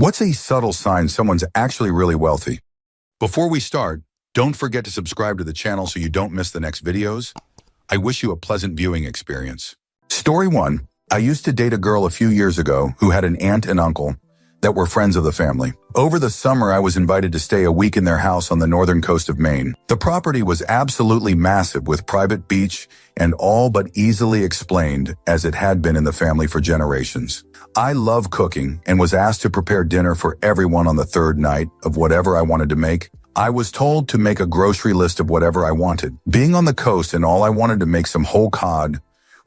What's a subtle sign someone's actually really wealthy? Before we start, don't forget to subscribe to the channel so you don't miss the next videos. I wish you a pleasant viewing experience. Story 1. I used to date a girl a few years ago who had an aunt and uncle that were friends of the family. Over the summer, I was invited to stay a week in their house on the northern coast of Maine. The property was absolutely massive with private beach and all but easily explained as it had been in the family for generations. I love cooking and was asked to prepare dinner for everyone on the third night of whatever I wanted to make. I was told to make a grocery list of whatever I wanted. Being on the coast and all I wanted to make some whole cod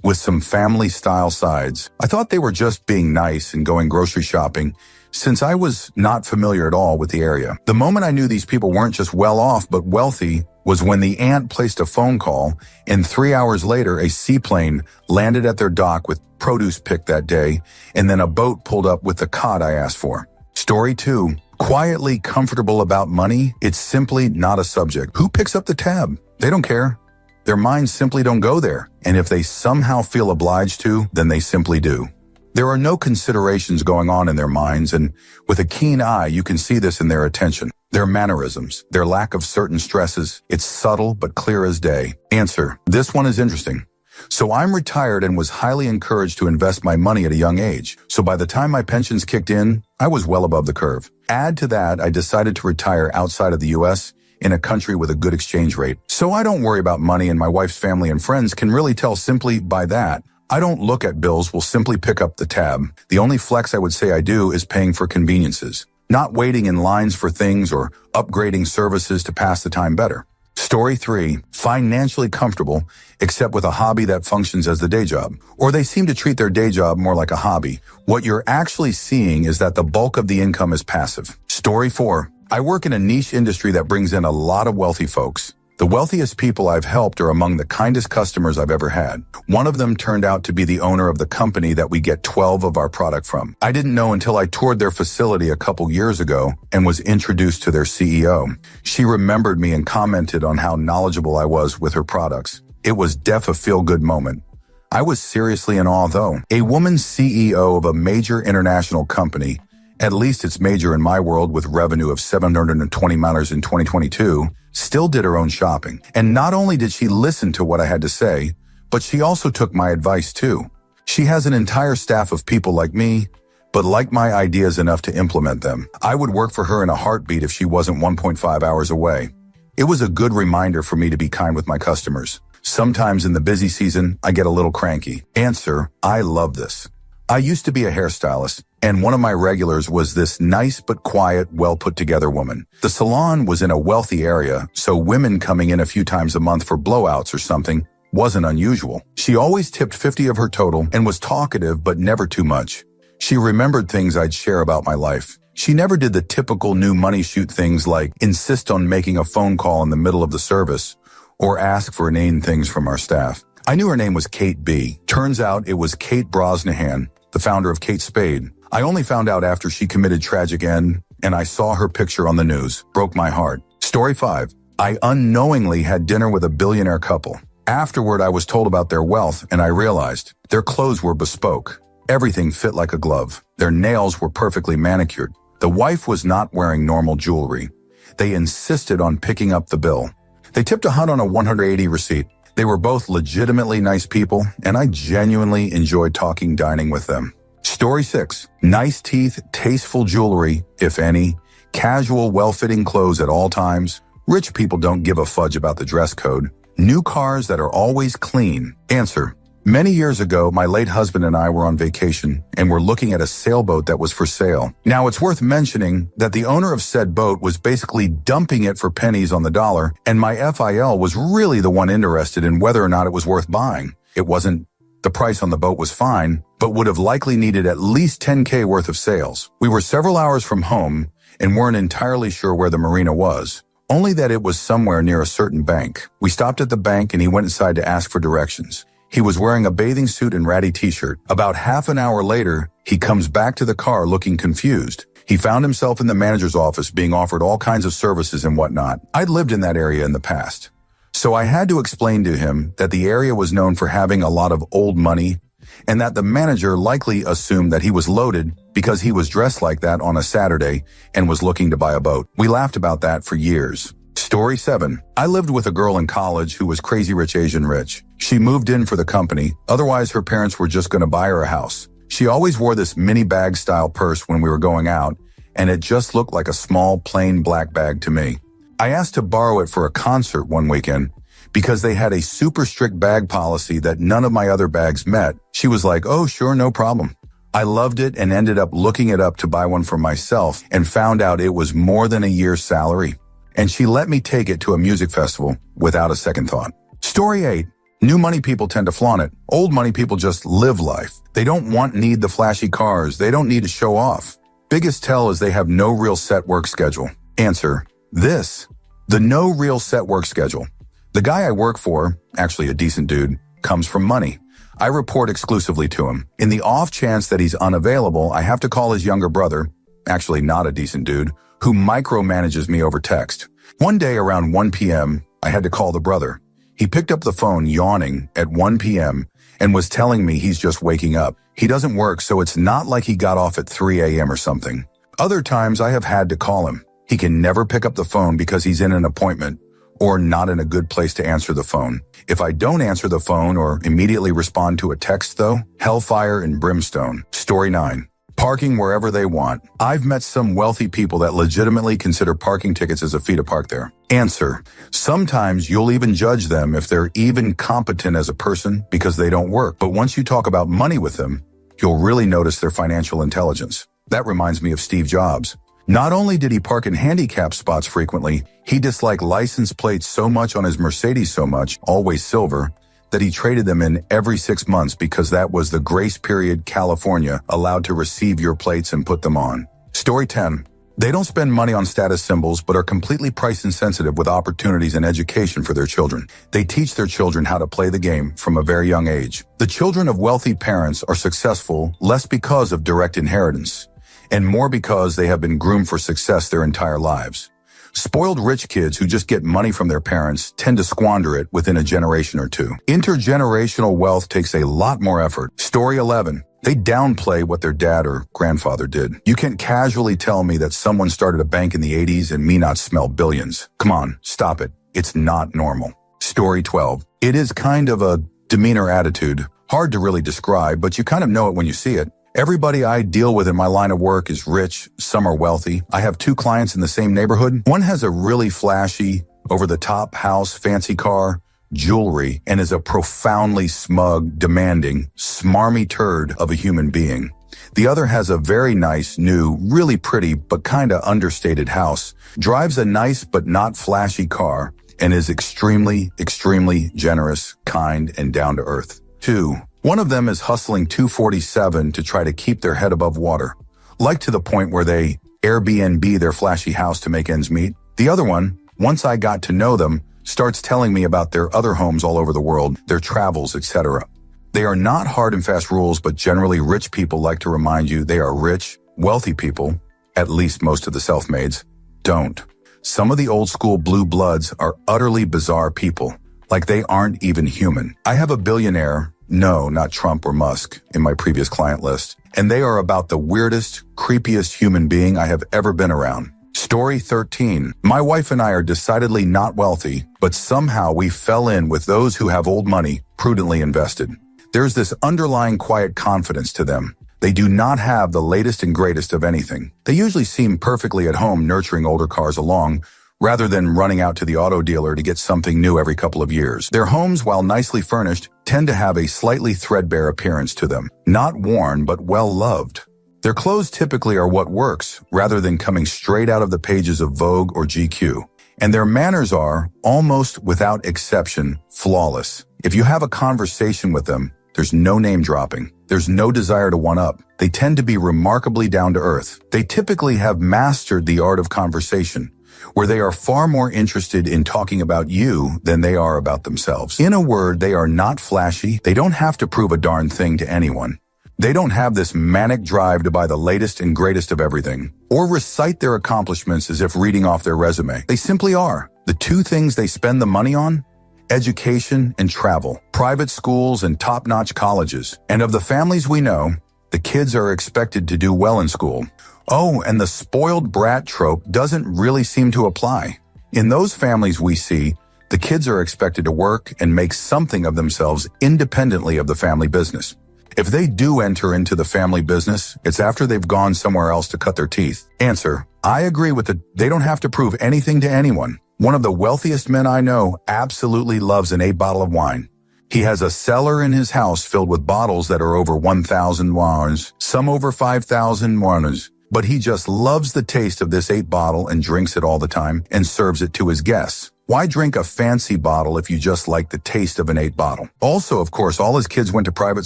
with some family-style sides. I thought they were just being nice and going grocery shopping since I was not familiar at all with the area. The moment I knew these people weren't just well-off but wealthy was when the aunt placed a phone call, and 3 hours later a seaplane landed at their dock with produce picked that day, and then a boat pulled up with the cod I asked for. Story 2. Quietly comfortable about money, it's simply not a subject. Who picks up the tab? They don't care. Their minds simply don't go there, and if they somehow feel obliged to, then they simply do. There are no considerations going on in their minds, and with a keen eye, you can see this in their attention. Their mannerisms, their lack of certain stresses, it's subtle but clear as day. Answer. This one is interesting. So I'm retired and was highly encouraged to invest my money at a young age. So by the time my pensions kicked in, I was well above the curve. Add to that, I decided to retire outside of the U.S., in a country with a good exchange rate. So I don't worry about money, and my wife's family and friends can really tell simply by that. I don't look at bills, will simply pick up the tab. The only flex I would say I do is paying for conveniences, not waiting in lines for things or upgrading services to pass the time better. Story 3. Financially comfortable, except with a hobby that functions as the day job. Or they seem to treat their day job more like a hobby. What you're actually seeing is that the bulk of the income is passive. Story 4. I work in a niche industry that brings in a lot of wealthy folks. The wealthiest people I've helped are among the kindest customers I've ever had. One of them turned out to be the owner of the company that we get 12 of our product from. I didn't know until I toured their facility a couple years ago and was introduced to their CEO. She remembered me and commented on how knowledgeable I was with her products. It was a feel-good moment. I was seriously in awe though. A woman CEO of a major international company, at least it's major in my world with revenue of $720 million in 2022, still did her own shopping. And not only did she listen to what I had to say, but she also took my advice too. She has an entire staff of people like me, but like my ideas enough to implement them. I would work for her in a heartbeat if she wasn't 1.5 hours away. It was a good reminder for me to be kind with my customers. Sometimes in the busy season, I get a little cranky. Answer, I love this. I used to be a hairstylist, and one of my regulars was this nice but quiet, well-put-together woman. The salon was in a wealthy area, so women coming in a few times a month for blowouts or something wasn't unusual. She always tipped 50 of her total and was talkative but never too much. She remembered things I'd share about my life. She never did the typical new money shoot things like insist on making a phone call in the middle of the service or ask for inane things from our staff. I knew her name was Kate B. Turns out it was Kate Brosnahan, the founder of Kate Spade. I only found out after she committed tragic end, and I saw her picture on the news. Broke my heart. Story 5. I unknowingly had dinner with a billionaire couple. Afterward, I was told about their wealth, and I realized their clothes were bespoke. Everything fit like a glove. Their nails were perfectly manicured. The wife was not wearing normal jewelry. They insisted on picking up the bill. They tipped a hunt on a 180 receipt. They were both legitimately nice people, and I genuinely enjoyed dining with them. Story 6. Nice teeth, tasteful jewelry, if any, casual, well-fitting clothes at all times. Rich people don't give a fudge about the dress code. New cars that are always clean. Answer. Many years ago, my late husband and I were on vacation and were looking at a sailboat that was for sale. Now, it's worth mentioning that the owner of said boat was basically dumping it for pennies on the dollar, and my FIL was really the one interested in whether or not it was worth buying. It wasn't. The price on the boat was fine, but would have likely needed at least 10K worth of sales. We were several hours from home and weren't entirely sure where the marina was, only that it was somewhere near a certain bank. We stopped at the bank and he went inside to ask for directions. He was wearing a bathing suit and ratty t-shirt. About half an hour later, he comes back to the car looking confused. He found himself in the manager's office being offered all kinds of services and whatnot. I'd lived in that area in the past, so I had to explain to him that the area was known for having a lot of old money and that the manager likely assumed that he was loaded because he was dressed like that on a Saturday and was looking to buy a boat. We laughed about that for years. Story 7. I lived with a girl in college who was crazy rich Asian rich. She moved in for the company, otherwise her parents were just going to buy her a house. She always wore this mini bag style purse when we were going out, and it just looked like a small plain black bag to me. I asked to borrow it for a concert one weekend because they had a super strict bag policy that none of my other bags met. She was like, "Oh, sure, no problem." I loved it and ended up looking it up to buy one for myself and found out it was more than a year's salary. And she let me take it to a music festival without a second thought. Story 8. New money people tend to flaunt it. Old money people just live life. They don't need the flashy cars. They don't need to show off. Biggest tell is they have no real set work schedule. Answer: this. The no real set work schedule. The guy I work for, actually a decent dude, comes from money. I report exclusively to him. In the off chance that he's unavailable, I have to call his younger brother, actually not a decent dude, who micromanages me over text. One day around 1 p.m., I had to call the brother. He picked up the phone yawning at 1 p.m. and was telling me he's just waking up. He doesn't work, so it's not like he got off at 3 a.m. or something. Other times I have had to call him. He can never pick up the phone because he's in an appointment or not in a good place to answer the phone. If I don't answer the phone or immediately respond to a text though, hellfire and brimstone. Story 9. Parking wherever they want. I've met some wealthy people that legitimately consider parking tickets as a fee to park there. Answer: sometimes you'll even judge them if they're even competent as a person because they don't work. But once you talk about money with them, you'll really notice their financial intelligence. That reminds me of Steve Jobs. Not only did he park in handicapped spots frequently, he disliked license plates so much on his Mercedes always silver, that he traded them in every 6 months because that was the grace period California allowed to receive your plates and put them on. Story 10. They don't spend money on status symbols but are completely price insensitive with opportunities and education for their children. They teach their children how to play the game from a very young age. The children of wealthy parents are successful less because of direct inheritance, and more because they have been groomed for success their entire lives. Spoiled rich kids who just get money from their parents tend to squander it within a generation or two. Intergenerational wealth takes a lot more effort. Story 11. They downplay what their dad or grandfather did. You can't casually tell me that someone started a bank in the 80s and me not smell billions. Come on, stop it. It's not normal. Story 12. It is kind of a demeanor attitude. Hard to really describe, but you kind of know it when you see it. Everybody I deal with in my line of work is rich, some are wealthy. I have 2 clients in the same neighborhood. One has a really flashy, over-the-top house, fancy car, jewelry, and is a profoundly smug, demanding, smarmy turd of a human being. The other has a very nice, new, really pretty, but kinda understated house, drives a nice but not flashy car, and is extremely, extremely generous, kind, and down to earth. 2. One of them is hustling 247 to try to keep their head above water, like to the point where they Airbnb their flashy house to make ends meet. The other one, once I got to know them, starts telling me about their other homes all over the world, their travels, etc. They are not hard and fast rules, but generally rich people like to remind you they are rich, wealthy people, at least most of the self-mades, don't. Some of the old school blue bloods are utterly bizarre people, like they aren't even human. I have a billionaire, no, not Trump or Musk, in my previous client list, and they are about the weirdest, creepiest human being I have ever been around. Story 13. My wife and I are decidedly not wealthy, but somehow we fell in with those who have old money, prudently invested. There's this underlying quiet confidence to them. They do not have the latest and greatest of anything. They usually seem perfectly at home nurturing older cars along, rather than running out to the auto dealer to get something new every couple of years. Their homes, while nicely furnished, tend to have a slightly threadbare appearance to them. Not worn, but well-loved. Their clothes typically are what works, rather than coming straight out of the pages of Vogue or GQ. And their manners are, almost without exception, flawless. If you have a conversation with them, there's no name dropping. There's no desire to one-up. They tend to be remarkably down to earth. They typically have mastered the art of conversation, where they are far more interested in talking about you than they are about themselves. In a word, they are not flashy. They don't have to prove a darn thing to anyone. They don't have this manic drive to buy the latest and greatest of everything, or recite their accomplishments as if reading off their resume. They simply are. The 2 things they spend the money on: education and travel, private schools and top-notch colleges. And of the families we know, the kids are expected to do well in school. Oh, and the spoiled brat trope doesn't really seem to apply. In those families we see, the kids are expected to work and make something of themselves independently of the family business. If they do enter into the family business, it's after they've gone somewhere else to cut their teeth. Answer: I agree with they don't have to prove anything to anyone. One of the wealthiest men I know absolutely loves an 8-bottle of wine. He has a cellar in his house filled with bottles that are over 1,000 wines, some over 5,000 wines. But he just loves the taste of this 8-bottle and drinks it all the time and serves it to his guests. Why drink a fancy bottle if you just like the taste of an 8-bottle? Also, of course, all his kids went to private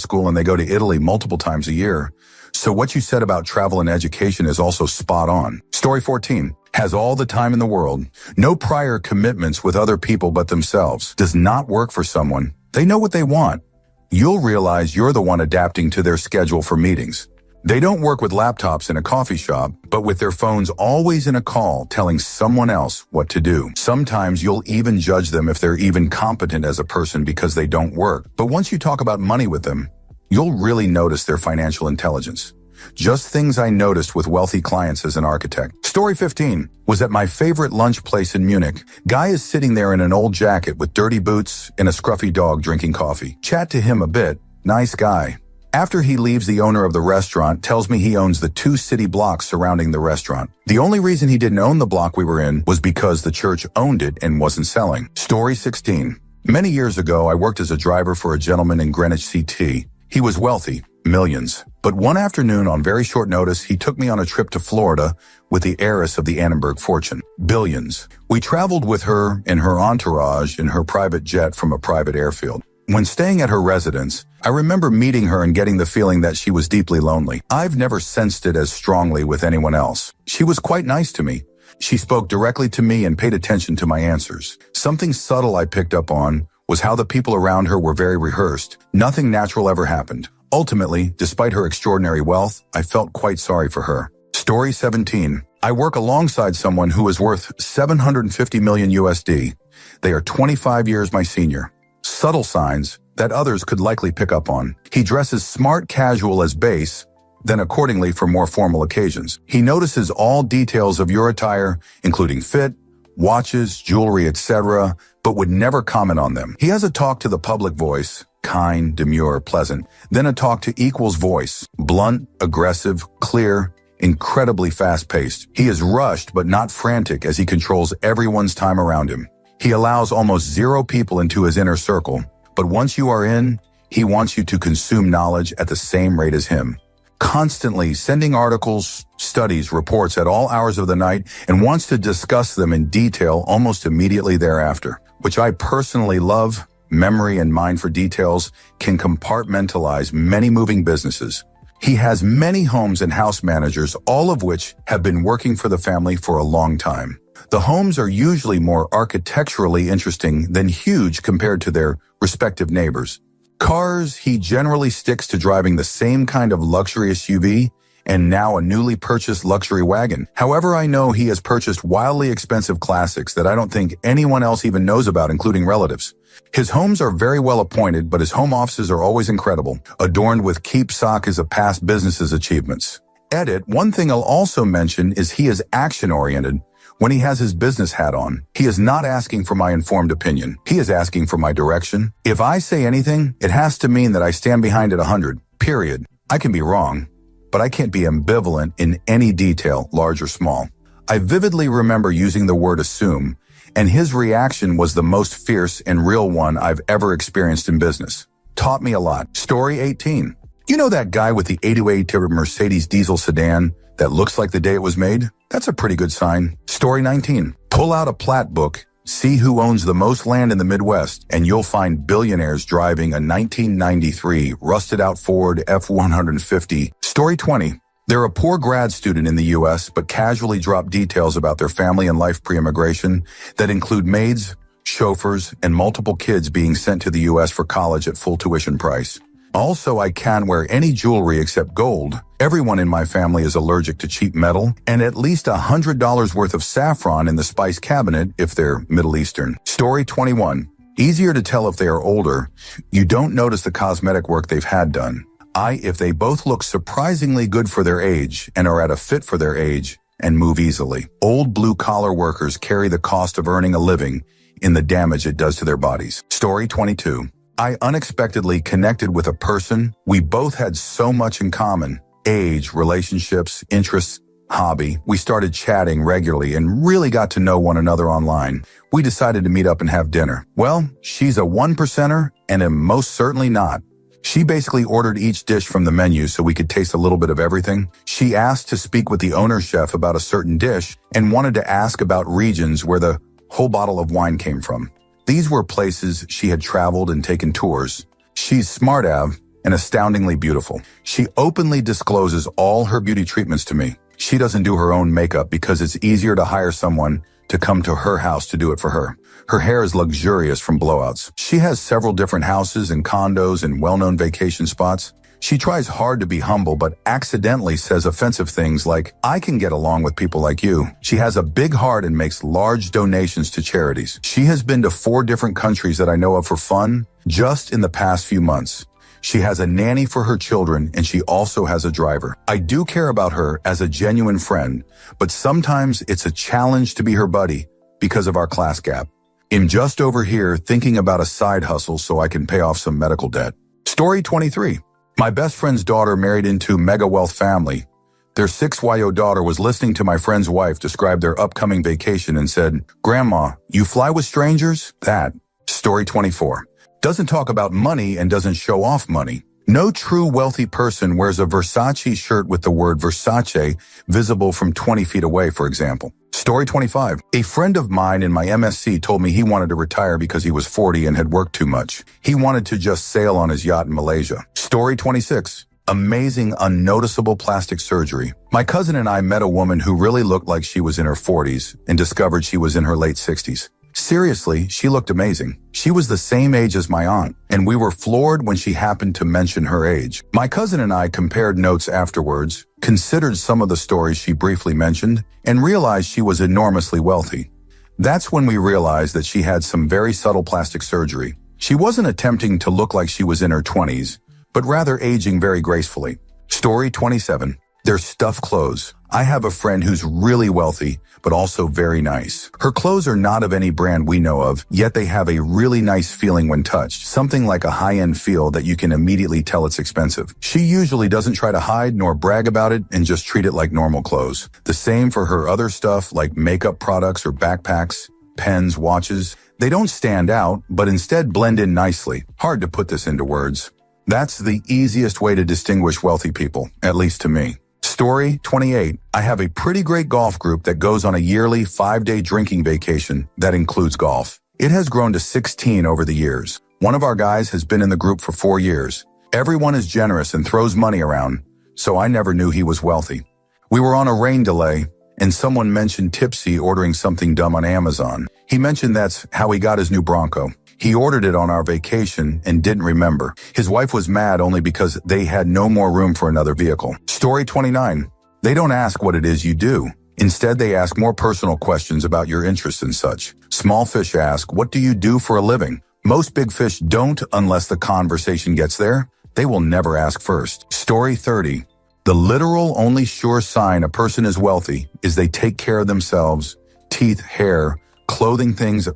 school and they go to Italy multiple times a year. So what you said about travel and education is also spot on. Story 14. Has all the time in the world. No prior commitments with other people but themselves. Does not work for someone. They know what they want. You'll realize you're the one adapting to their schedule for meetings. They don't work with laptops in a coffee shop, but with their phones always in a call telling someone else what to do. Sometimes you'll even judge them if they're even competent as a person because they don't work. But once you talk about money with them, you'll really notice their financial intelligence. Just things I noticed with wealthy clients as an architect. Story 15 was at my favorite lunch place in Munich. Guy is sitting there in an old jacket with dirty boots and a scruffy dog drinking coffee. Chat to him a bit. Nice guy. After he leaves, the owner of the restaurant tells me he owns the 2 city blocks surrounding the restaurant. The only reason he didn't own the block we were in was because the church owned it and wasn't selling. Story 16. Many years ago, I worked as a driver for a gentleman in Greenwich CT. He was wealthy, millions. But one afternoon, on very short notice, he took me on a trip to Florida with the heiress of the Annenberg fortune, billions. We traveled with her and her entourage in her private jet from a private airfield. When staying at her residence, I remember meeting her and getting the feeling that she was deeply lonely. I've never sensed it as strongly with anyone else. She was quite nice to me. She spoke directly to me and paid attention to my answers. Something subtle I picked up on was how the people around her were very rehearsed. Nothing natural ever happened. Ultimately, despite her extraordinary wealth, I felt quite sorry for her. Story 17. I work alongside someone who is worth 750 million USD. They are 25 years my senior. Subtle signs that others could likely pick up on. He dresses smart casual as base, then accordingly for more formal occasions. He notices all details of your attire, including fit, watches, jewelry, etc., but would never comment on them. He has a talk to the public voice, kind, demure, pleasant, then a talk to equals voice, blunt, aggressive, clear, incredibly fast-paced. He is rushed but not frantic as he controls everyone's time around him. He allows almost 0 people into his inner circle, but once you are in, he wants you to consume knowledge at the same rate as him. Constantly sending articles, studies, reports at all hours of the night and wants to discuss them in detail almost immediately thereafter, which I personally love. Memory and mind for details can compartmentalize many moving businesses. He has many homes and house managers, all of which have been working for the family for a long time. The homes are usually more architecturally interesting than huge compared to their respective neighbors. Cars, he generally sticks to driving the same kind of luxury SUV and now a newly purchased luxury wagon. However, I know he has purchased wildly expensive classics that I don't think anyone else even knows about, including relatives. His homes are very well appointed, but his home offices are always incredible, adorned with keep sockets of past businesses' achievements. Edit, one thing I'll also mention is he is action-oriented. When he has his business hat on, he is not asking for my informed opinion. He is asking for my direction. If I say anything, it has to mean that I stand behind it 100, period. I can be wrong, but I can't be ambivalent in any detail, large or small. I vividly remember using the word assume, and his reaction was the most fierce and real one I've ever experienced in business. Taught me a lot. Story 18. You know that guy with the 828 Mercedes diesel sedan that looks like the day it was made? That's a pretty good sign. Story 19. Pull out a plat book, see who owns the most land in the Midwest, and you'll find billionaires driving a 1993 rusted-out Ford F-150. Story 20. They're a poor grad student in the U.S., but casually drop details about their family and life pre-immigration that include maids, chauffeurs, and multiple kids being sent to the U.S. for college at full tuition price. Also, I can't wear any jewelry except gold. Everyone in my family is allergic to cheap metal, and at least $100 worth of saffron in the spice cabinet if they're Middle Eastern. Story 21. Easier to tell if they are older. You don't notice the cosmetic work they've had done. If they both look surprisingly good for their age and are at a fit for their age and move easily. Old blue-collar workers carry the cost of earning a living in the damage it does to their bodies. Story 22. I unexpectedly connected with a person. We both had so much in common. Age, relationships, interests, hobby. We started chatting regularly and really got to know one another online. We decided to meet up and have dinner. Well, she's a 1%er and am most certainly not. She basically ordered each dish from the menu so we could taste a little bit of everything. She asked to speak with the owner chef about a certain dish and wanted to ask about regions where the whole bottle of wine came from. These were places she had traveled and taken tours. She's smart, Av, and astoundingly beautiful. She openly discloses all her beauty treatments to me. She doesn't do her own makeup because it's easier to hire someone to come to her house to do it for her. Her hair is luxurious from blowouts. She has several different houses and condos and well-known vacation spots. She tries hard to be humble, but accidentally says offensive things like, I can get along with people like you. She has a big heart and makes large donations to charities. She has been to 4 different countries that I know of for fun just in the past few months. She has a nanny for her children, and she also has a driver. I do care about her as a genuine friend, but sometimes it's a challenge to be her buddy because of our class gap. I'm just over here thinking about a side hustle so I can pay off some medical debt. Story 23. My best friend's daughter married into mega wealth family. Their 6-year-old daughter was listening to my friend's wife describe their upcoming vacation and said, Grandma, you fly with strangers? That. Story 24. Doesn't talk about money and doesn't show off money. No true wealthy person wears a Versace shirt with the word Versace visible from 20 feet away, for example. Story 25. A friend of mine in my MSc told me he wanted to retire because he was 40 and had worked too much. He wanted to just sail on his yacht in Malaysia. Story 26. Amazing, unnoticeable plastic surgery. My cousin and I met a woman who really looked like she was in her 40s and discovered she was in her late 60s. Seriously, she looked amazing. She was the same age as my aunt, and we were floored when she happened to mention her age. My cousin and I compared notes afterwards, considered some of the stories she briefly mentioned, and realized she was enormously wealthy. That's when we realized that she had some very subtle plastic surgery. She wasn't attempting to look like she was in her 20s, but rather aging very gracefully. Story 27. Their stuffed clothes. I have a friend who's really wealthy, but also very nice. Her clothes are not of any brand we know of, yet they have a really nice feeling when touched, something like a high-end feel that you can immediately tell it's expensive. She usually doesn't try to hide nor brag about it and just treat it like normal clothes. The same for her other stuff like makeup products or backpacks, pens, watches. They don't stand out, but instead blend in nicely. Hard to put this into words. That's the easiest way to distinguish wealthy people, at least to me. Story 28. I have a pretty great golf group that goes on a yearly 5-day drinking vacation that includes golf. It has grown to 16 over the years. One of our guys has been in the group for 4 years. Everyone is generous and throws money around, so I never knew he was wealthy. We were on a rain delay, and someone mentioned Tipsy ordering something dumb on Amazon. He mentioned that's how he got his new Bronco. He ordered it on our vacation and didn't remember. His wife was mad only because they had no more room for another vehicle. Story 29. They don't ask what it is you do. Instead, they ask more personal questions about your interests and such. Small fish ask, what do you do for a living? Most big fish don't unless the conversation gets there. They will never ask first. Story 30. The literal only sure sign a person is wealthy is they take care of themselves, teeth, hair, clothing, things,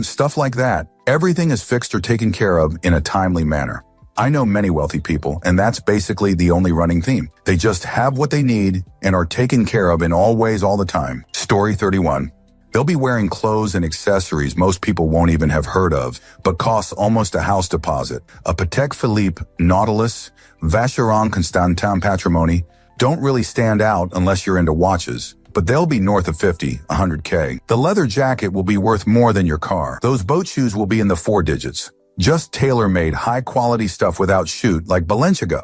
stuff like that. Everything is fixed or taken care of in a timely manner. I know many wealthy people, and that's basically the only running theme. They just have what they need and are taken care of in all ways all the time. Story 31. They'll be wearing clothes and accessories most people won't even have heard of, but costs almost a house deposit. A Patek Philippe, Nautilus, Vacheron Constantin Patrimony don't really stand out unless you're into watches, but they'll be north of 50, 100K. The leather jacket will be worth more than your car. Those boat shoes will be in the 4 digits. Just tailor-made, high-quality stuff without shoot, like Balenciaga,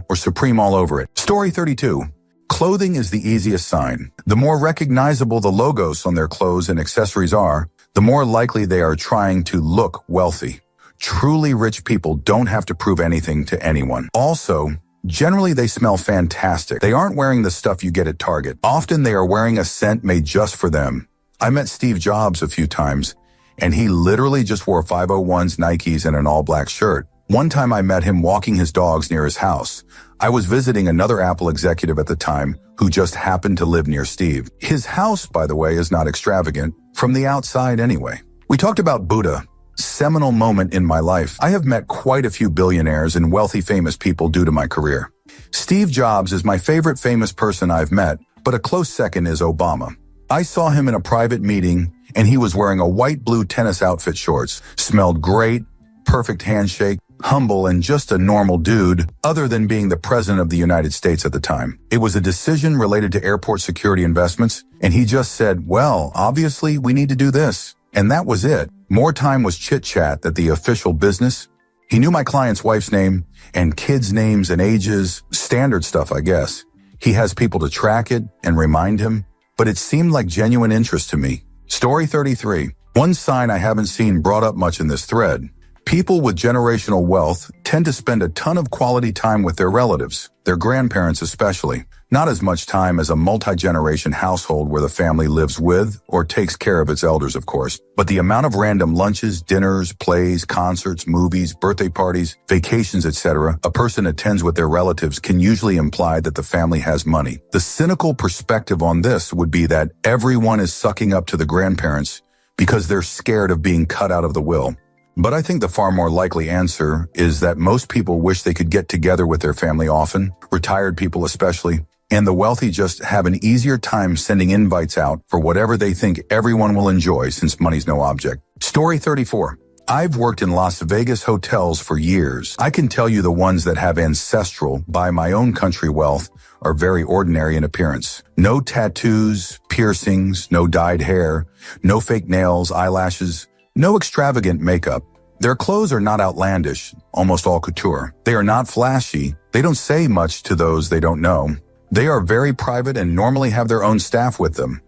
or Supreme all over it. Story 32. Clothing is the easiest sign. The more recognizable the logos on their clothes and accessories are, the more likely they are trying to look wealthy. Truly rich people don't have to prove anything to anyone. Also, generally, they smell fantastic. They aren't wearing the stuff you get at Target. Often they are wearing a scent made just for them. I met Steve Jobs a few times, and he literally just wore 501s, Nikes, and an all-black shirt. One time I met him walking his dogs near his house. I was visiting another Apple executive at the time who just happened to live near Steve. His house, by the way, is not extravagant, from the outside anyway. We talked about Buddha, seminal moment in my life. I have met quite a few billionaires and wealthy famous people due to my career. Steve Jobs is my favorite famous person I've met, but a close second is Obama. I saw him in a private meeting, and he was wearing a white-blue tennis outfit shorts, smelled great, perfect handshake, humble, and just a normal dude, other than being the president of the United States at the time. It was a decision related to airport security investments, and he just said, well, obviously we need to do this. And that was it. More time was chit-chat than the official business. He knew my client's wife's name and kids' names and ages, standard stuff, I guess. He has people to track it and remind him, but it seemed like genuine interest to me. Story 33. One sign I haven't seen brought up much in this thread. People with generational wealth tend to spend a ton of quality time with their relatives, their grandparents especially. Not as much time as a multi-generation household where the family lives with or takes care of its elders, of course. But the amount of random lunches, dinners, plays, concerts, movies, birthday parties, vacations, etc. a person attends with their relatives can usually imply that the family has money. The cynical perspective on this would be that everyone is sucking up to the grandparents because they're scared of being cut out of the will. But I think the far more likely answer is that most people wish they could get together with their family often, retired people especially, and the wealthy just have an easier time sending invites out for whatever they think everyone will enjoy since money's no object. Story 34. I've worked in Las Vegas hotels for years. I can tell you the ones that have ancestral, by my own country wealth, are very ordinary in appearance. No tattoos, piercings, no dyed hair, no fake nails, eyelashes, no extravagant makeup. Their clothes are not outlandish, almost all couture. They are not flashy. They don't say much to those they don't know. They are very private and normally have their own staff with them.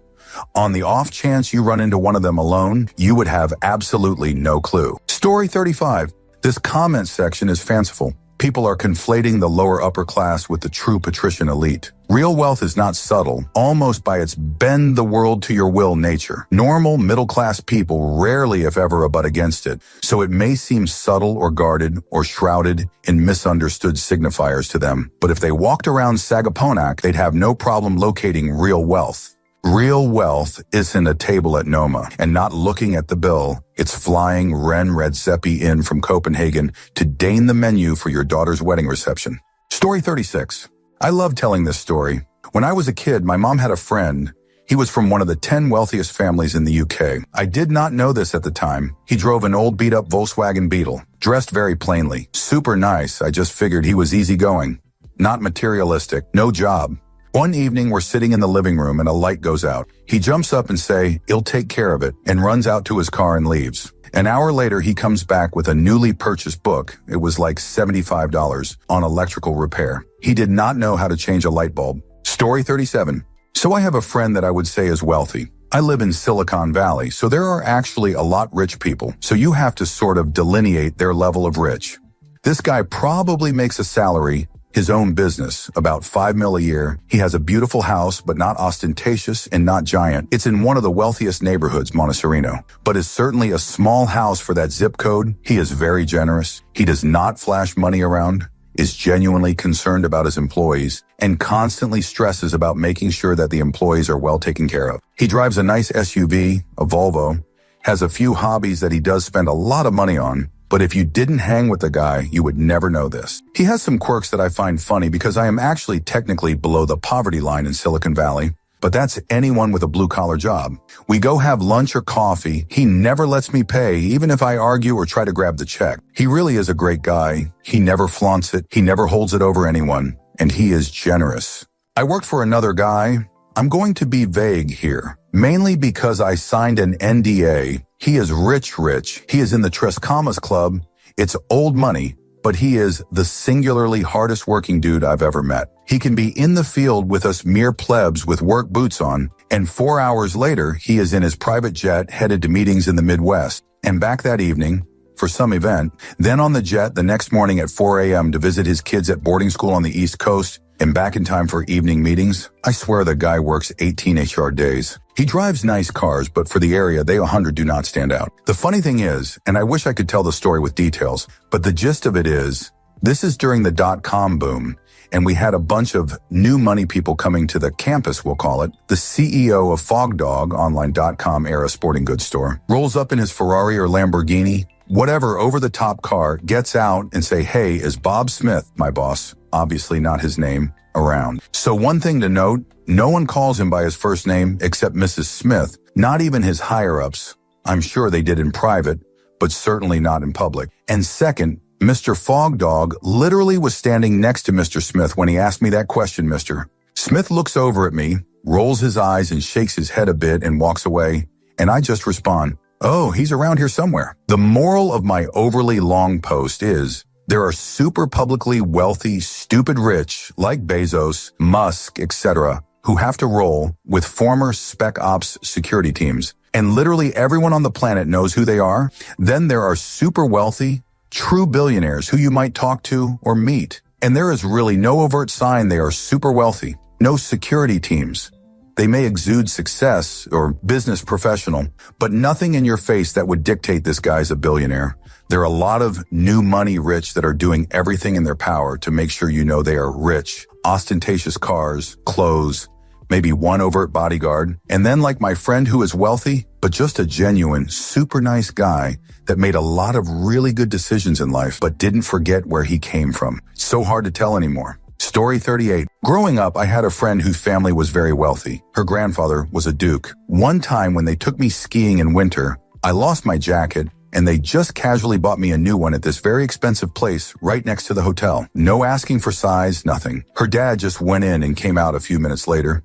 On the off chance you run into one of them alone, you would have absolutely no clue. Story 35. This comment section is fanciful. People are conflating the lower upper class with the true patrician elite. Real wealth is not subtle, almost by its bend the world to your will nature. Normal middle-class people rarely, if ever, abut against it, so it may seem subtle or guarded or shrouded in misunderstood signifiers to them. But if they walked around Sagaponack, they'd have no problem locating real wealth. Real wealth isn't a table at Noma and not looking at the bill. It's flying Ren Redzepi in from Copenhagen to deign the menu for your daughter's wedding reception. Story 36. I love telling this story. When I was a kid, my mom had a friend. He was from one of the 10 wealthiest families in the UK. I did not know this at the time. He drove an old beat-up Volkswagen Beetle, dressed very plainly. Super nice. I just figured he was easygoing. Not materialistic. No job. One evening, we're sitting in the living room and a light goes out. He jumps up and say, he'll take care of it, and runs out to his car and leaves. An hour later, he comes back with a newly purchased book. It was like $75 on electrical repair. He did not know how to change a light bulb. Story 37. So I have a friend that I would say is wealthy. I live in Silicon Valley, so there are actually a lot rich people. So you have to sort of delineate their level of rich. This guy probably makes a salary, his own business, about $5 million a year. He has a beautiful house, but not ostentatious and not giant. It's in one of the wealthiest neighborhoods, Montessorino, but is certainly a small house for that zip code. He is very generous. He does not flash money around, is genuinely concerned about his employees, and constantly stresses about making sure that the employees are well taken care of. He drives a nice SUV, a Volvo, has a few hobbies that he does spend a lot of money on, but if you didn't hang with the guy, you would never know this. He has some quirks that I find funny because I am actually technically below the poverty line in Silicon Valley, but that's anyone with a blue-collar job. We go have lunch or coffee. He never lets me pay, even if I argue or try to grab the check. He really is a great guy. He never flaunts it. He never holds it over anyone, and he is generous. I worked for another guy. I'm going to be vague here, mainly because I signed an NDA. He is rich. He is in the Tres Commas Club. It's old money, but he is the singularly hardest working dude I've ever met. He can be in the field with us mere plebs with work boots on, and 4 hours later, he is in his private jet headed to meetings in the Midwest, and back that evening for some event, then on the jet the next morning at 4 a.m. to visit his kids at boarding school on the East Coast, and back in time for evening meetings. I swear the guy works 18 HR days. He drives nice cars, but for the area, they 100 do not stand out. The funny thing is, and I wish I could tell the story with details, but the gist of it is, this is during the dot-com boom, and we had a bunch of new money people coming to the campus, we'll call it. The CEO of FogDog, online.com era sporting goods store, rolls up in his Ferrari or Lamborghini, whatever over-the-top car, gets out and say, "Hey, is Bob Smith, my boss," obviously not his name, around? So one thing to note, no one calls him by his first name except Mrs. Smith, not even his higher-ups. I'm sure they did in private, but certainly not in public. And second, Mr. Fogdog literally was standing next to Mr. Smith when he asked me that question, Mr. Smith looks over at me, rolls his eyes and shakes his head a bit and walks away, and I just respond, "Oh, he's around here somewhere." The moral of my overly long post is, there are super publicly wealthy, stupid rich, like Bezos, Musk, etc., who have to roll with former Spec Ops security teams, and literally everyone on the planet knows who they are. Then there are super wealthy, true billionaires who you might talk to or meet, and there is really no overt sign they are super wealthy, no security teams. They may exude success or business professional, but nothing in your face that would dictate this guy's a billionaire. There are a lot of new money rich that are doing everything in their power to make sure you know they are rich, ostentatious cars, clothes, maybe one overt bodyguard, and then like my friend who is wealthy, but just a genuine, super nice guy that made a lot of really good decisions in life, but didn't forget where he came from. So hard to tell anymore. Story 38. Growing up, I had a friend whose family was very wealthy. Her grandfather was a duke. One time when they took me skiing in winter, I lost my jacket, and they just casually bought me a new one at this very expensive place right next to the hotel. No asking for size, nothing. Her dad just went in and came out a few minutes later,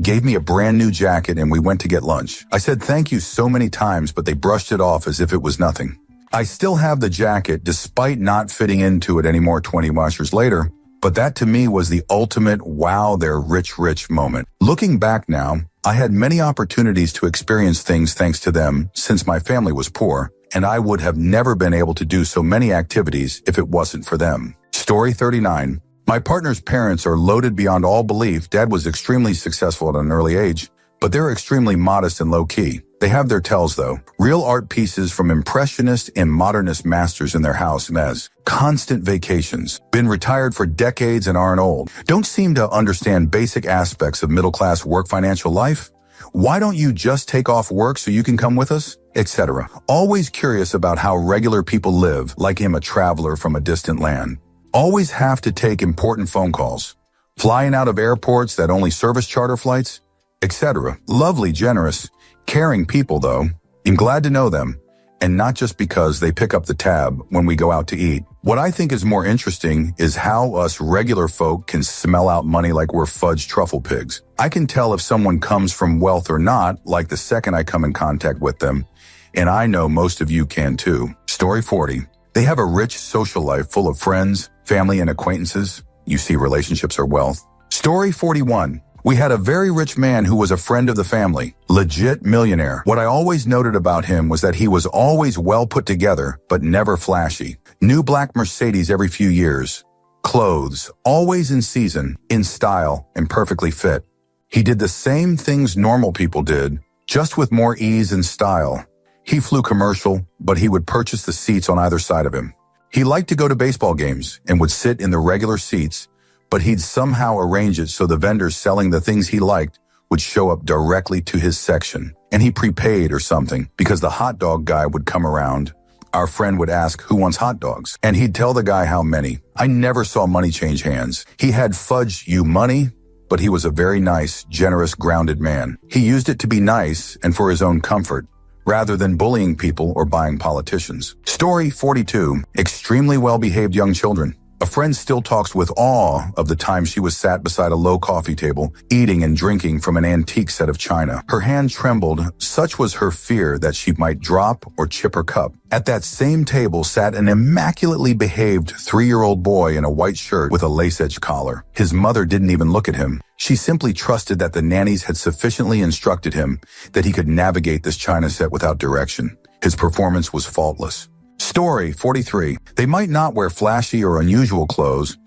gave me a brand new jacket, and we went to get lunch. I said thank you so many times, but they brushed it off as if it was nothing. I still have the jacket despite not fitting into it anymore 20 washers later, but that to me was the ultimate wow, they're rich moment. Looking back now, I had many opportunities to experience things thanks to them since my family was poor, and I would have never been able to do so many activities if it wasn't for them. Story 39. My partner's parents are loaded beyond all belief. Dad was extremely successful at an early age, but they're extremely modest and low-key. They have their tells, though. Real art pieces from impressionist and modernist masters in their house, Mez. Constant vacations. Been retired for decades and aren't old. Don't seem to understand basic aspects of middle-class work financial life. Why don't you just take off work so you can come with us? Etc. Always curious about how regular people live, like him, a traveler from a distant land. Always have to take important phone calls. Flying out of airports that only service charter flights, etc. Lovely, generous, caring people, though. I'm glad to know them, and not just because they pick up the tab when we go out to eat. What I think is more interesting is how us regular folk can smell out money like we're fudge truffle pigs. I can tell if someone comes from wealth or not, like the second I come in contact with them, and I know most of you can too. Story 40. They have a rich social life full of friends, family, and acquaintances. You see, relationships are wealth. Story 41. We had a very rich man who was a friend of the family, legit millionaire. What I always noted about him was that he was always well put together, but never flashy. New black Mercedes every few years. Clothes, always in season, in style, and perfectly fit. He did the same things normal people did, just with more ease and style. He flew commercial, but he would purchase the seats on either side of him. He liked to go to baseball games and would sit in the regular seats, but he'd somehow arrange it so the vendors selling the things he liked would show up directly to his section. And he prepaid or something because the hot dog guy would come around. Our friend would ask, "Who wants hot dogs?" And he'd tell the guy how many. I never saw money change hands. He had fudge you money, but he was a very nice, generous, grounded man. He used it to be nice and for his own comfort, rather than bullying people or buying politicians. Story 42. Extremely well-behaved young children. A friend still talks with awe of the time she was sat beside a low coffee table, eating and drinking from an antique set of china. Her hand trembled, such was her fear that she might drop or chip her cup. At that same table sat an immaculately behaved 3-year-old boy in a white shirt with a lace-edge collar. His mother didn't even look at him. She simply trusted that the nannies had sufficiently instructed him that he could navigate this china set without direction. His performance was faultless. Story 43. They might not wear flashy or unusual clothes,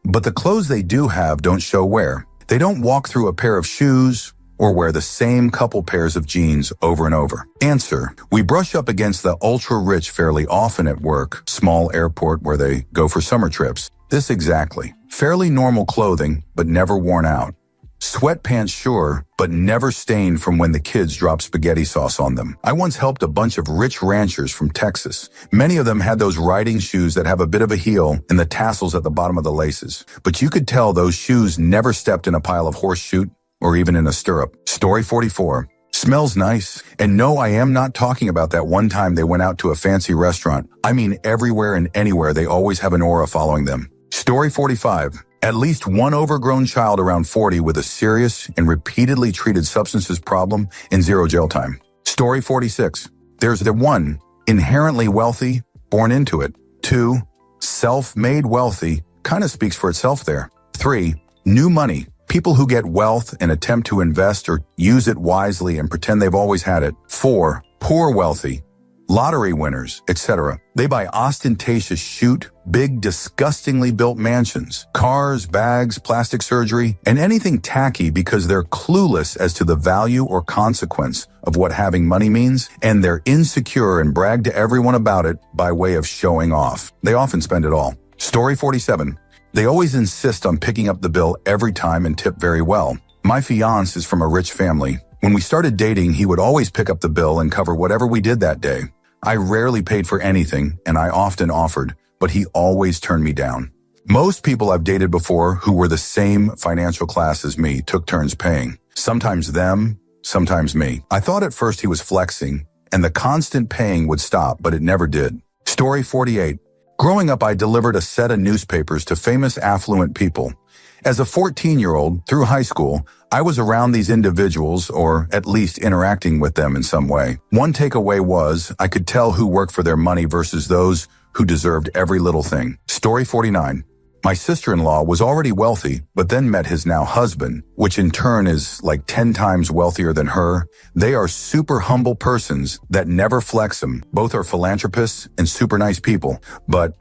but the clothes they do have don't show wear. They don't walk through a pair of shoes or wear the same couple pairs of jeans over and over? Answer: we brush up against the ultra-rich fairly often at work, small airport where they go for summer trips. This exactly. Fairly normal clothing, but never worn out. Sweatpants sure, but never stained from when the kids drop spaghetti sauce on them. I once helped a bunch of rich ranchers from Texas. Many of them had those riding shoes that have a bit of a heel and the tassels at the bottom of the laces. But you could tell those shoes never stepped in a pile of horse shoot or even in a stirrup. Story 44. Smells nice. And no, I am not talking about that one time they went out to a fancy restaurant. I mean everywhere and anywhere they always have an aura following them. Story 45. At least one overgrown child around 40 with a serious and repeatedly treated substances problem and 0 jail time. Story 46. There's the 1. Inherently wealthy, born into it. 2. Self-made wealthy, kind of speaks for itself there. 3. New money. People who get wealth and attempt to invest or use it wisely and pretend they've always had it. 4. Poor wealthy. Lottery winners, etc. They buy ostentatious shoot, big, disgustingly built mansions, cars, bags, plastic surgery, and anything tacky because they're clueless as to the value or consequence of what having money means, and they're insecure and brag to everyone about it by way of showing off. They often spend it all. Story 47. They always insist on picking up the bill every time and tip very well. My fiancé is from a rich family. When we started dating, he would always pick up the bill and cover whatever we did that day. I rarely paid for anything, and I often offered, but he always turned me down. Most people I've dated before who were the same financial class as me took turns paying. Sometimes them, sometimes me. I thought at first he was flexing, and the constant paying would stop, but it never did. Story 48. Growing up, I delivered a set of newspapers to famous affluent people. As a 14-year-old, through high school, I was around these individuals, or at least interacting with them in some way. One takeaway was I could tell who worked for their money versus those who deserved every little thing. Story 49. My sister-in-law was already wealthy, but then met his now husband, which in turn is like 10 times wealthier than her. They are super humble persons that never flex them. Both are philanthropists and super nice people. But,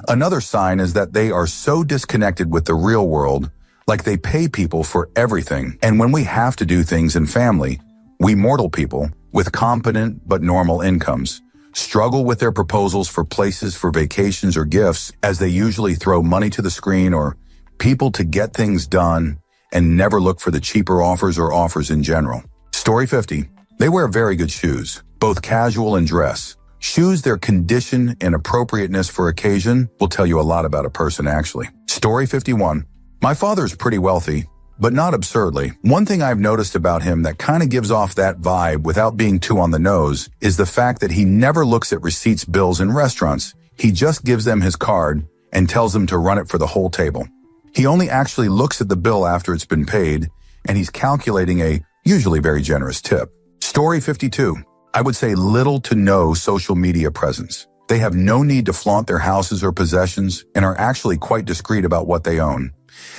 another sign is that they are so disconnected with the real world, like they pay people for everything. And when we have to do things in family, we mortal people with competent but normal incomes struggle with their proposals for places for vacations or gifts, as they usually throw money to the screen or people to get things done and never look for the cheaper offers or offers in general. Story 50. They wear very good shoes, both casual and dress. Shoes, their condition and appropriateness for occasion will tell you a lot about a person actually. Story 51. My father is pretty wealthy, but not absurdly. One thing I've noticed about him that kind of gives off that vibe without being too on the nose is the fact that he never looks at receipts, bills, in restaurants. He just gives them his card and tells them to run it for the whole table. He only actually looks at the bill after it's been paid, and he's calculating a usually very generous tip. Story 52. I would say little to no social media presence. They have no need to flaunt their houses or possessions and are actually quite discreet about what they own.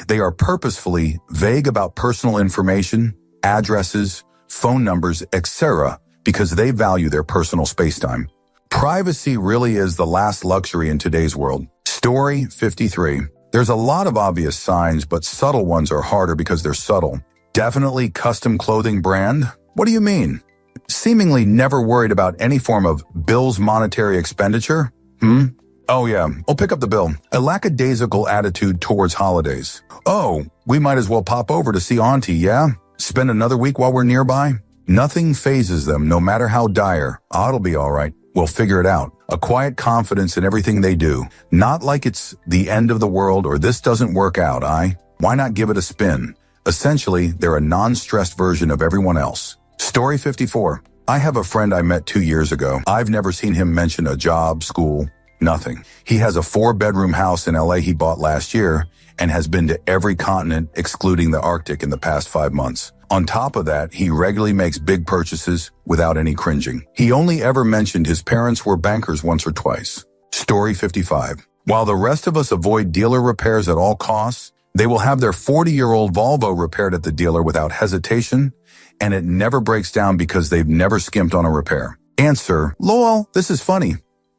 They are purposefully vague about personal information, addresses, phone numbers, etc., because they value their personal space-time. Privacy really is the last luxury in today's world. Story 53. There's a lot of obvious signs, but subtle ones are harder because they're subtle. Definitely custom clothing brand? What do you mean? Seemingly never worried about any form of bill's monetary expenditure? Oh yeah, I'll pick up the bill. A lackadaisical attitude towards holidays. Oh, we might as well pop over to see Auntie, yeah? Spend another week while we're nearby? Nothing phases them, no matter how dire. Oh, it'll be all right. We'll figure it out. A quiet confidence in everything they do. Not like it's the end of the world or this doesn't work out, Why not give it a spin? Essentially, they're a non-stressed version of everyone else. Story 54. I have a friend I met 2 years ago. I've never seen him mention a job, school, nothing. He has a 4-bedroom house in LA he bought last year and has been to every continent excluding the Arctic in the past 5 months. On top of that, he regularly makes big purchases without any cringing. He only ever mentioned his parents were bankers once or twice. Story 55. While the rest of us avoid dealer repairs at all costs, they will have their 40-year-old Volvo repaired at the dealer without hesitation, and it never breaks down because they've never skimped on a repair. Answer: lol, this is funny.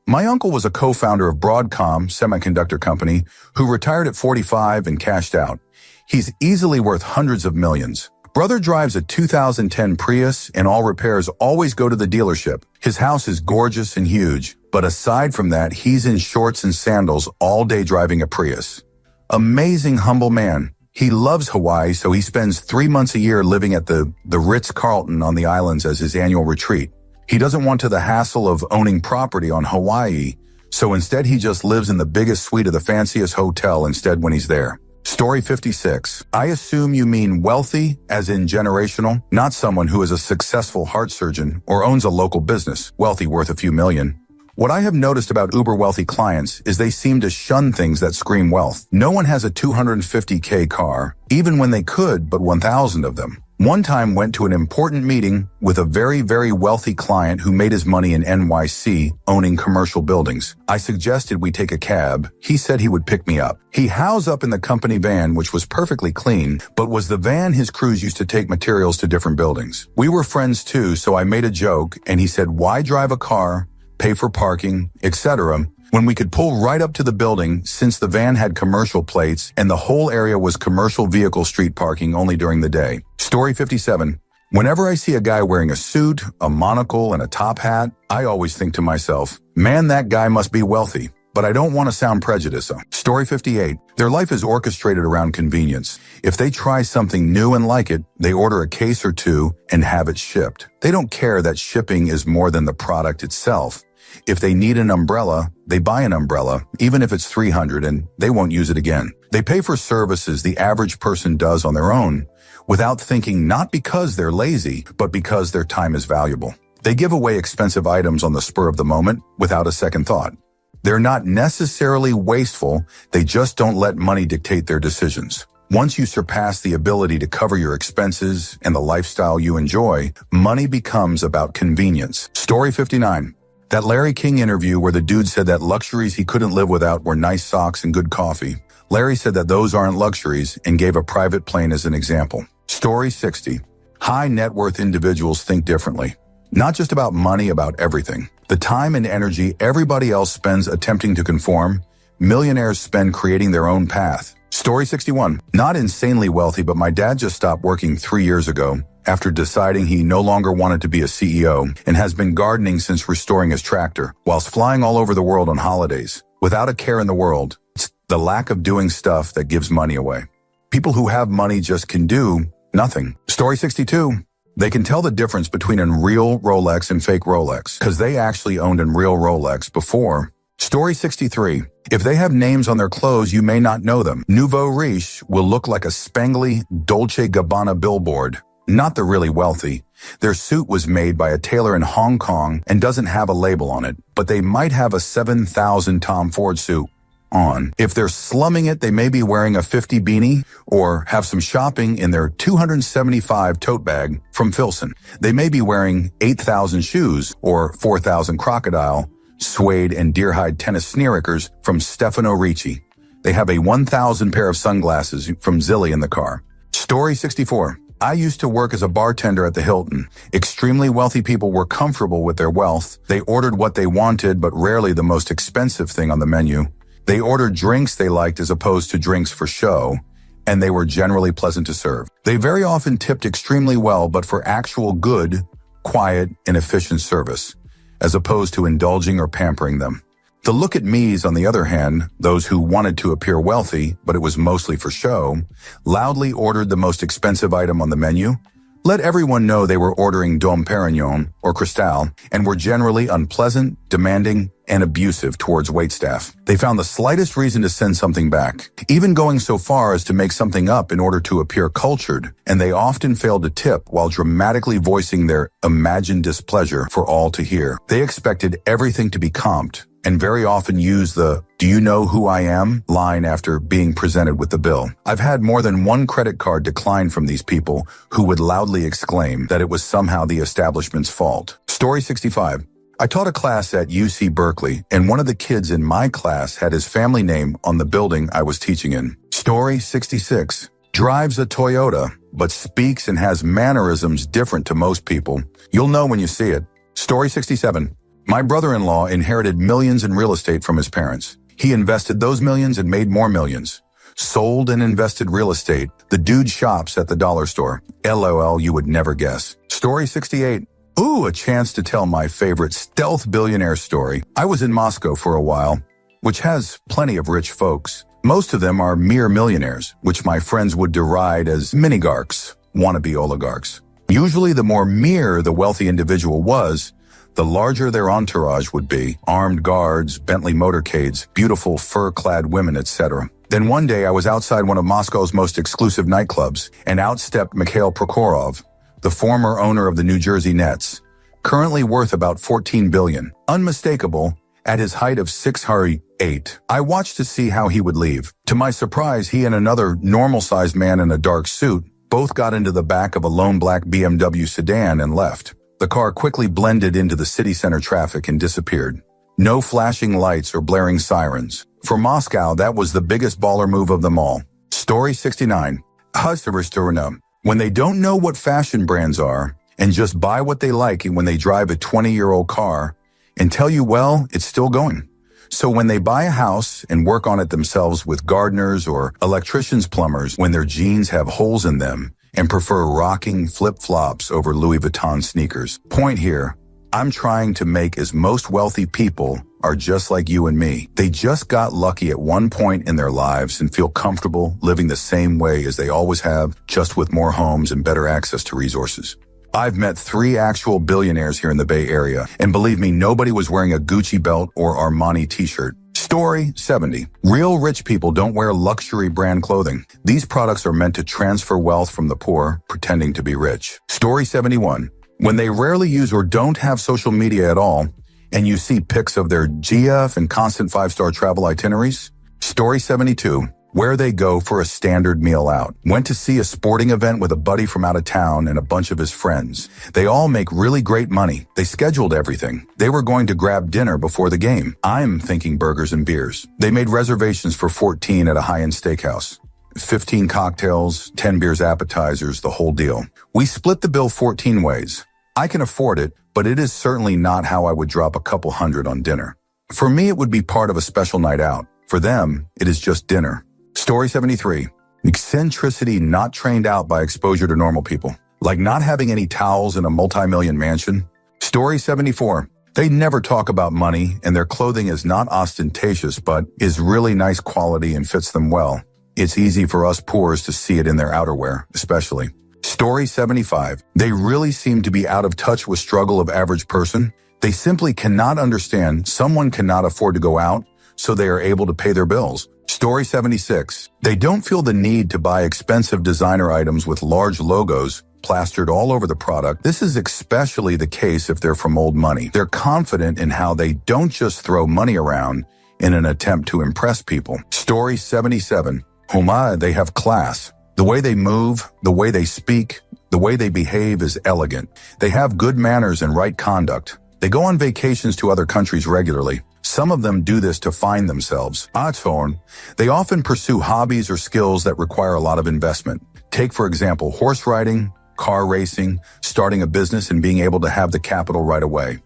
My uncle was a co-founder of Broadcom semiconductor company who retired at 45 and cashed out. He's easily worth hundreds of millions. Brother drives a 2010 Prius and all repairs always go to the dealership. His house is gorgeous and huge, but aside from that, he's in shorts and sandals all day driving a Prius. Amazing humble man. He loves Hawaii, so he spends 3 months a year living at the Ritz-Carlton on the islands as his annual retreat. He doesn't want the hassle of owning property on Hawaii, so instead he just lives in the biggest suite of the fanciest hotel instead when he's there. Story 56. I assume you mean wealthy, as in generational, not someone who is a successful heart surgeon or owns a local business, wealthy worth a few million. What I have noticed about uber-wealthy clients is they seem to shun things that scream wealth. No one has a $250K car, even when they could, but 1,000 of them. One time went to an important meeting with a very, very wealthy client who made his money in NYC owning commercial buildings. I suggested we take a cab. He said he would pick me up. He housed up in the company van, which was perfectly clean, but was the van his crews used to take materials to different buildings. We were friends too, so I made a joke and he said, why drive a car, pay for parking, etc., when we could pull right up to the building since the van had commercial plates and the whole area was commercial vehicle street parking only during the day. Story 57. Whenever I see a guy wearing a suit, a monocle, and a top hat, I always think to myself, man, that guy must be wealthy. But I don't want to sound prejudiced. Story 58. Their life is orchestrated around convenience. If they try something new and like it, they order a case or two and have it shipped. They don't care that shipping is more than the product itself. If they need an umbrella, they buy an umbrella, even if it's $300 and they won't use it again. They pay for services the average person does on their own without thinking, not because they're lazy, but because their time is valuable. They give away expensive items on the spur of the moment without a second thought. They're not necessarily wasteful, they just don't let money dictate their decisions. Once you surpass the ability to cover your expenses and the lifestyle you enjoy, money becomes about convenience. Story 59. That Larry King interview where the dude said that luxuries he couldn't live without were nice socks and good coffee. Larry said that those aren't luxuries and gave a private plane as an example. Story 60. High net worth individuals think differently. Not just about money, about everything. The time and energy everybody else spends attempting to conform, millionaires spend creating their own path. Story 61. Not insanely wealthy, but my dad just stopped working 3 years ago after deciding he no longer wanted to be a CEO and has been gardening since restoring his tractor, whilst flying all over the world on holidays. Without a care in the world, it's the lack of doing stuff that gives money away. People who have money just can do nothing. Story 62. They can tell the difference between a real Rolex and fake Rolex because they actually owned a real Rolex before. Story 63. If they have names on their clothes, you may not know them. Nouveau Riche will look like a spangly Dolce & Gabbana billboard. Not the really wealthy. Their suit was made by a tailor in Hong Kong and doesn't have a label on it, but they might have a 7,000 Tom Ford suit on. If they're slumming it, they may be wearing a 50 beanie or have some shopping in their 275 tote bag from Filson. They may be wearing 8,000 shoes or 4,000 crocodile, suede, and deer-hide tennis sneakers from Stefano Ricci. They have a 1,000 pair of sunglasses from Zilli in the car. Story 64. I used to work as a bartender at the Hilton. Extremely wealthy people were comfortable with their wealth. They ordered what they wanted, but rarely the most expensive thing on the menu. They ordered drinks they liked as opposed to drinks for show, and they were generally pleasant to serve. They very often tipped extremely well, but for actual good, quiet, and efficient service, as opposed to indulging or pampering them. The look-at-me's, on the other hand, those who wanted to appear wealthy, but it was mostly for show, loudly ordered the most expensive item on the menu, let everyone know they were ordering Dom Perignon or Cristal, and were generally unpleasant, demanding, and abusive towards waitstaff. They found the slightest reason to send something back, even going so far as to make something up in order to appear cultured, and they often failed to tip while dramatically voicing their imagined displeasure for all to hear. They expected everything to be comped, and very often use the "do you know who I am" line after being presented with the bill. I've had more than one credit card declined from these people who would loudly exclaim that it was somehow the establishment's fault. Story 65. I taught a class at UC Berkeley, and one of the kids in my class had his family name on the building I was teaching in. Story 66. Drives a Toyota, but speaks and has mannerisms different to most people. You'll know when you see it. Story 67. My brother-in-law inherited millions in real estate from his parents. He invested those millions and made more millions. Sold and invested real estate. The dude shops at the dollar store. LOL, you would never guess. Story 68. Ooh, a chance to tell my favorite stealth billionaire story. I was in Moscow for a while, which has plenty of rich folks. Most of them are mere millionaires, which my friends would deride as minigarchs, wannabe oligarchs. Usually the more mere the wealthy individual was, the larger their entourage would be. Armed guards, Bentley motorcades, beautiful fur-clad women, etc. Then one day I was outside one of Moscow's most exclusive nightclubs, and out stepped Mikhail Prokhorov, the former owner of the New Jersey Nets, currently worth about $14 billion. Unmistakable, at his height of 6'8". I watched to see how he would leave. To my surprise, he and another normal-sized man in a dark suit both got into the back of a lone black BMW sedan and left. The car quickly blended into the city center traffic and disappeared. No flashing lights or blaring sirens. For Moscow, that was the biggest baller move of them all. Story 69. When they don't know what fashion brands are and just buy what they like when they drive a 20-year-old car and tell you, well, it's still going. So when they buy a house and work on it themselves with gardeners or electricians, plumbers, when their jeans have holes in them and prefer rocking flip-flops over Louis Vuitton sneakers. Point here, I'm trying to make as most wealthy people are just like you and me. They just got lucky at one point in their lives and feel comfortable living the same way as they always have, just with more homes and better access to resources. I've met 3 actual billionaires here in the Bay Area, and believe me, nobody was wearing a Gucci belt or Armani t-shirt. Story 70. Real rich people don't wear luxury brand clothing. These products are meant to transfer wealth from the poor, pretending to be rich. Story 71. When they rarely use or don't have social media at all, and you see pics of their GF and constant 5-star travel itineraries. Story 72. Where they go for a standard meal out. Went to see a sporting event with a buddy from out of town and a bunch of his friends. They all make really great money. They scheduled everything. They were going to grab dinner before the game. I'm thinking burgers and beers. They made reservations for 14 at a high-end steakhouse. 15 cocktails, 10 beers, appetizers, the whole deal. We split the bill 14 ways. I can afford it, but it is certainly not how I would drop a couple hundred on dinner. For me, it would be part of a special night out. For them, it is just dinner. Story 73. Eccentricity not trained out by exposure to normal people. Like not having any towels in a multi-million mansion. Story 74. They never talk about money, and their clothing is not ostentatious, but is really nice quality and fits them well. It's easy for us poors to see it in their outerwear, especially. Story 75. They really seem to be out of touch with struggle of average person. They simply cannot understand someone cannot afford to go out, so they are able to pay their bills. Story 76. They don't feel the need to buy expensive designer items with large logos plastered all over the product. This is especially the case if they're from old money. They're confident in how they don't just throw money around in an attempt to impress people. Story 77. They have class. The way they move, the way they speak, the way they behave is elegant. They have good manners and right conduct. They go on vacations to other countries regularly. Some of them do this to find themselves. They often pursue hobbies or skills that require a lot of investment. Take, for example, horse riding, car racing, starting a business, and being able to have the capital right away.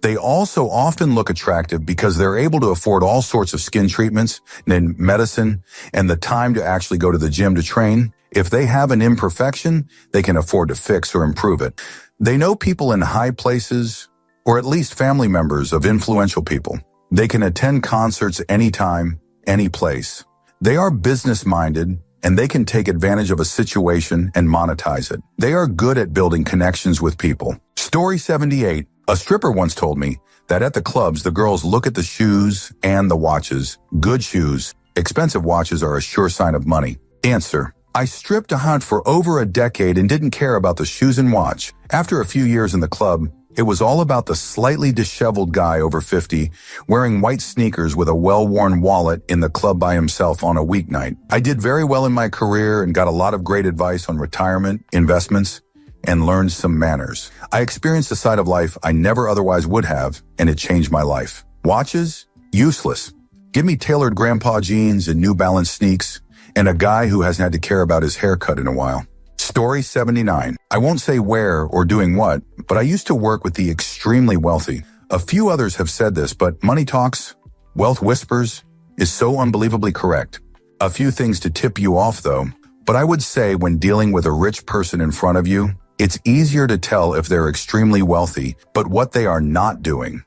They also often look attractive because they're able to afford all sorts of skin treatments and medicine and the time to actually go to the gym to train. If they have an imperfection, they can afford to fix or improve it. They know people in high places, or at least family members of influential people. They can attend concerts anytime, any place. They are business-minded, and they can take advantage of a situation and monetize it. They are good at building connections with people. Story 78. A stripper once told me that at the clubs, the girls look at the shoes and the watches. Good shoes, expensive watches are a sure sign of money. Answer. I stripped a hunt for over a decade and didn't care about the shoes and watch. After a few years in the club, it was all about the slightly disheveled guy over 50 wearing white sneakers with a well-worn wallet in the club by himself on a weeknight. I did very well in my career and got a lot of great advice on retirement, investments, and learned some manners. I experienced a side of life I never otherwise would have, and it changed my life. Watches? Useless. Give me tailored grandpa jeans and New Balance sneaks, and a guy who hasn't had to care about his haircut in a while. Story 79. I won't say where or doing what, but I used to work with the extremely wealthy. A few others have said this, but money talks, wealth whispers, is so unbelievably correct. A few things to tip you off though, but I would say when dealing with a rich person in front of you, it's easier to tell if they're extremely wealthy, but what they are not doing.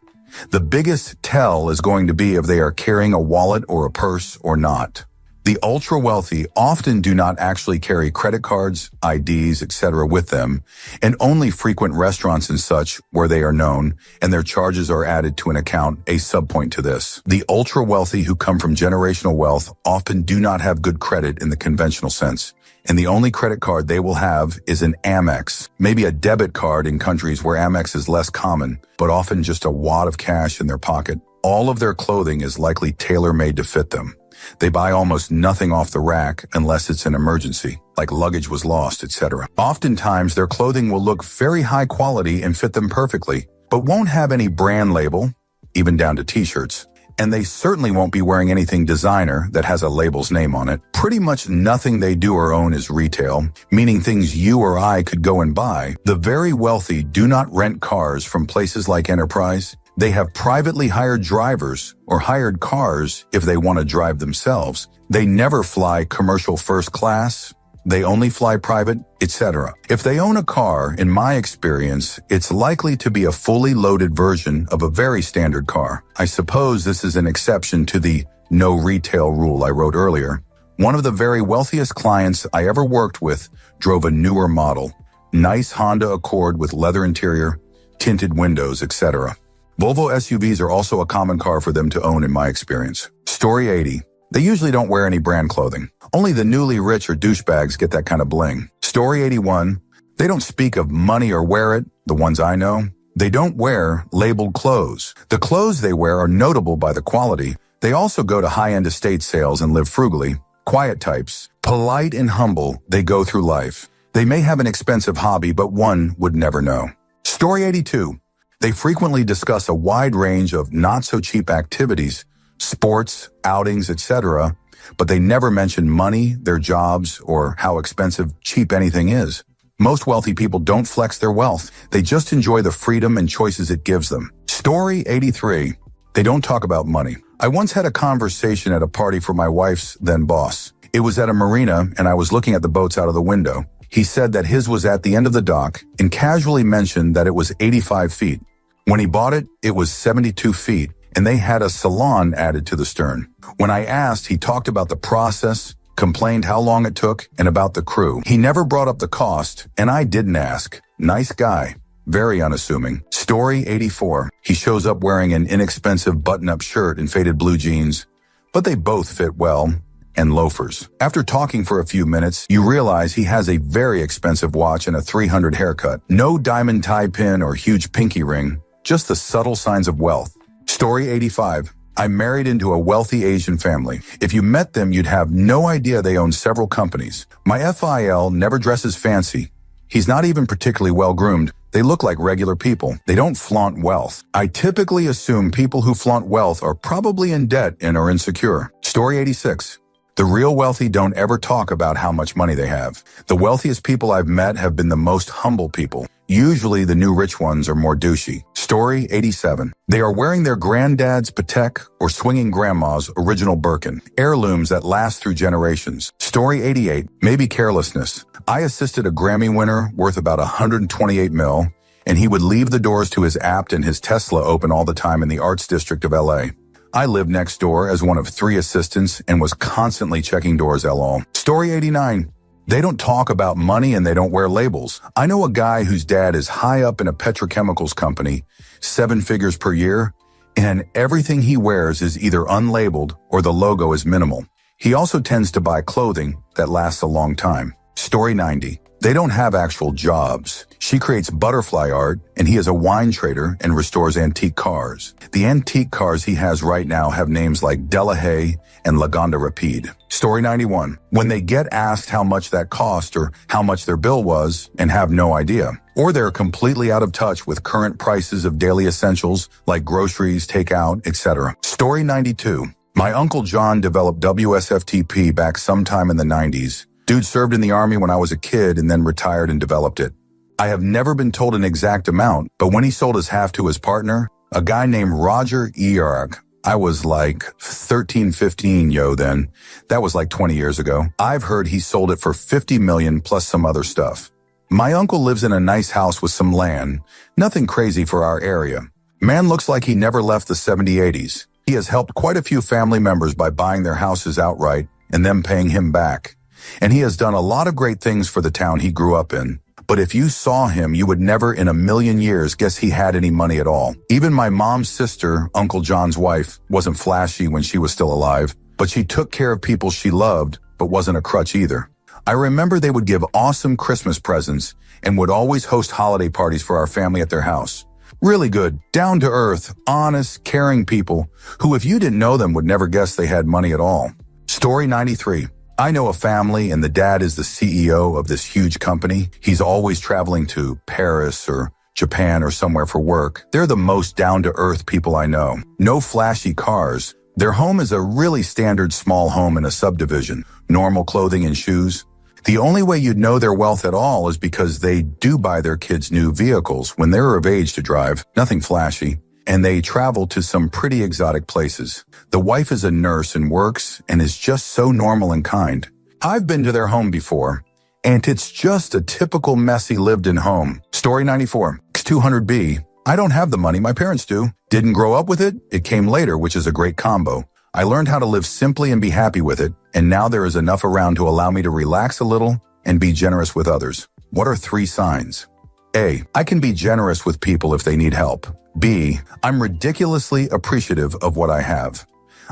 The biggest tell is going to be if they are carrying a wallet or a purse or not. The ultra-wealthy often do not actually carry credit cards, IDs, etc. with them, and only frequent restaurants and such where they are known, and their charges are added to an account. A subpoint to this. The ultra-wealthy who come from generational wealth often do not have good credit in the conventional sense, and the only credit card they will have is an Amex, maybe a debit card in countries where Amex is less common, but often just a wad of cash in their pocket. All of their clothing is likely tailor-made to fit them. They buy almost nothing off the rack unless it's an emergency, like luggage was lost, etc. Oftentimes, their clothing will look very high quality and fit them perfectly, but won't have any brand label, even down to t-shirts. And they certainly won't be wearing anything designer that has a label's name on it. Pretty much nothing they do or own is retail, meaning things you or I could go and buy. The very wealthy do not rent cars from places like Enterprise. They have privately hired drivers or hired cars if they want to drive themselves. They never fly commercial first class. They only fly private, etc. If they own a car, in my experience, it's likely to be a fully loaded version of a very standard car. I suppose this is an exception to the no retail rule I wrote earlier. One of the very wealthiest clients I ever worked with drove a newer model. Nice Honda Accord with leather interior, tinted windows, etc. Volvo SUVs are also a common car for them to own in my experience. Story 80. They usually don't wear any brand clothing. Only the newly rich or douchebags get that kind of bling. Story 81. They don't speak of money or wear it, the ones I know. They don't wear labeled clothes. The clothes they wear are notable by the quality. They also go to high-end estate sales and live frugally. Quiet types. Polite and humble, they go through life. They may have an expensive hobby, but one would never know. Story 82. They frequently discuss a wide range of not-so-cheap activities, sports, outings, etc., but they never mention money, their jobs, or how expensive cheap anything is. Most wealthy people don't flex their wealth. They just enjoy the freedom and choices it gives them. Story 83. They don't talk about money. I once had a conversation at a party for my wife's then boss. It was at a marina, and I was looking at the boats out of the window. He said that his was at the end of the dock and casually mentioned that it was 85 feet. When he bought it, it was 72 feet, and they had a salon added to the stern. When I asked, he talked about the process, complained how long it took, and about the crew. He never brought up the cost, and I didn't ask. Nice guy. Very unassuming. Story 84. He shows up wearing an inexpensive button-up shirt and faded blue jeans, but they both fit well, and loafers. After talking for a few minutes, you realize he has a very expensive watch and a $300 haircut. No diamond tie pin or huge pinky ring, just the subtle signs of wealth. Story 85. I'm married into a wealthy Asian family. If you met them, you'd have no idea they own several companies. My FIL never dresses fancy. He's not even particularly well-groomed. They look like regular people. They don't flaunt wealth. I typically assume people who flaunt wealth are probably in debt and are insecure. Story 86. The real wealthy don't ever talk about how much money they have. The wealthiest people I've met have been the most humble people. Usually the new rich ones are more douchey. Story 87. They are wearing their granddad's Patek or swinging grandma's original Birkin. Heirlooms that last through generations. Story 88. Maybe carelessness. I assisted a Grammy winner worth about 128 mil, and he would leave the doors to his Apt and his Tesla open all the time in the arts district of LA. I lived next door as one of 3 assistants and was constantly checking doors LOL. Story 89. They don't talk about money and they don't wear labels. I know a guy whose dad is high up in a petrochemicals company, 7 figures per year, and everything he wears is either unlabeled or the logo is minimal. He also tends to buy clothing that lasts a long time. Story 90. They don't have actual jobs. She creates butterfly art, and he is a wine trader and restores antique cars. The antique cars he has right now have names like Delahaye and Lagonda Rapide. Story 91. When they get asked how much that cost or how much their bill was and have no idea, or they're completely out of touch with current prices of daily essentials like groceries, takeout, etc. Story 92. My Uncle John developed WSFTP back sometime in the 90s. Dude served in the Army when I was a kid and then retired and developed it. I have never been told an exact amount, but when he sold his half to his partner, a guy named Roger Earg, I was like 13, 15, then. That was like 20 years ago. I've heard he sold it for 50 million plus some other stuff. My uncle lives in a nice house with some land. Nothing crazy for our area. Man looks like he never left the 70s, 80s. He has helped quite a few family members by buying their houses outright and them paying him back. And he has done a lot of great things for the town he grew up in. But if you saw him, you would never in a million years guess he had any money at all. Even my mom's sister, Uncle John's wife, wasn't flashy when she was still alive, but she took care of people she loved, but wasn't a crutch either. I remember they would give awesome Christmas presents and would always host holiday parties for our family at their house. Really good, down-to-earth, honest, caring people who, if you didn't know them, would never guess they had money at all. Story 93. I know a family and the dad is the CEO of this huge company. He's always traveling to Paris or Japan or somewhere for work. They're the most down-to-earth people I know. No flashy cars. Their home is a really standard small home in a subdivision. Normal clothing and shoes. The only way you'd know their wealth at all is because they do buy their kids new vehicles when they're of age to drive. Nothing flashy. And they travel to some pretty exotic places. The wife is a nurse and works and is just so normal and kind. I've been to their home before, and it's just a typical messy lived-in home. Story 94. X200B. I don't have the money, my parents do. Didn't grow up with it, it came later, which is a great combo. I learned how to live simply and be happy with it, and now there is enough around to allow me to relax a little and be generous with others. What are 3 signs? A. I can be generous with people if they need help. B. I'm ridiculously appreciative of what I have.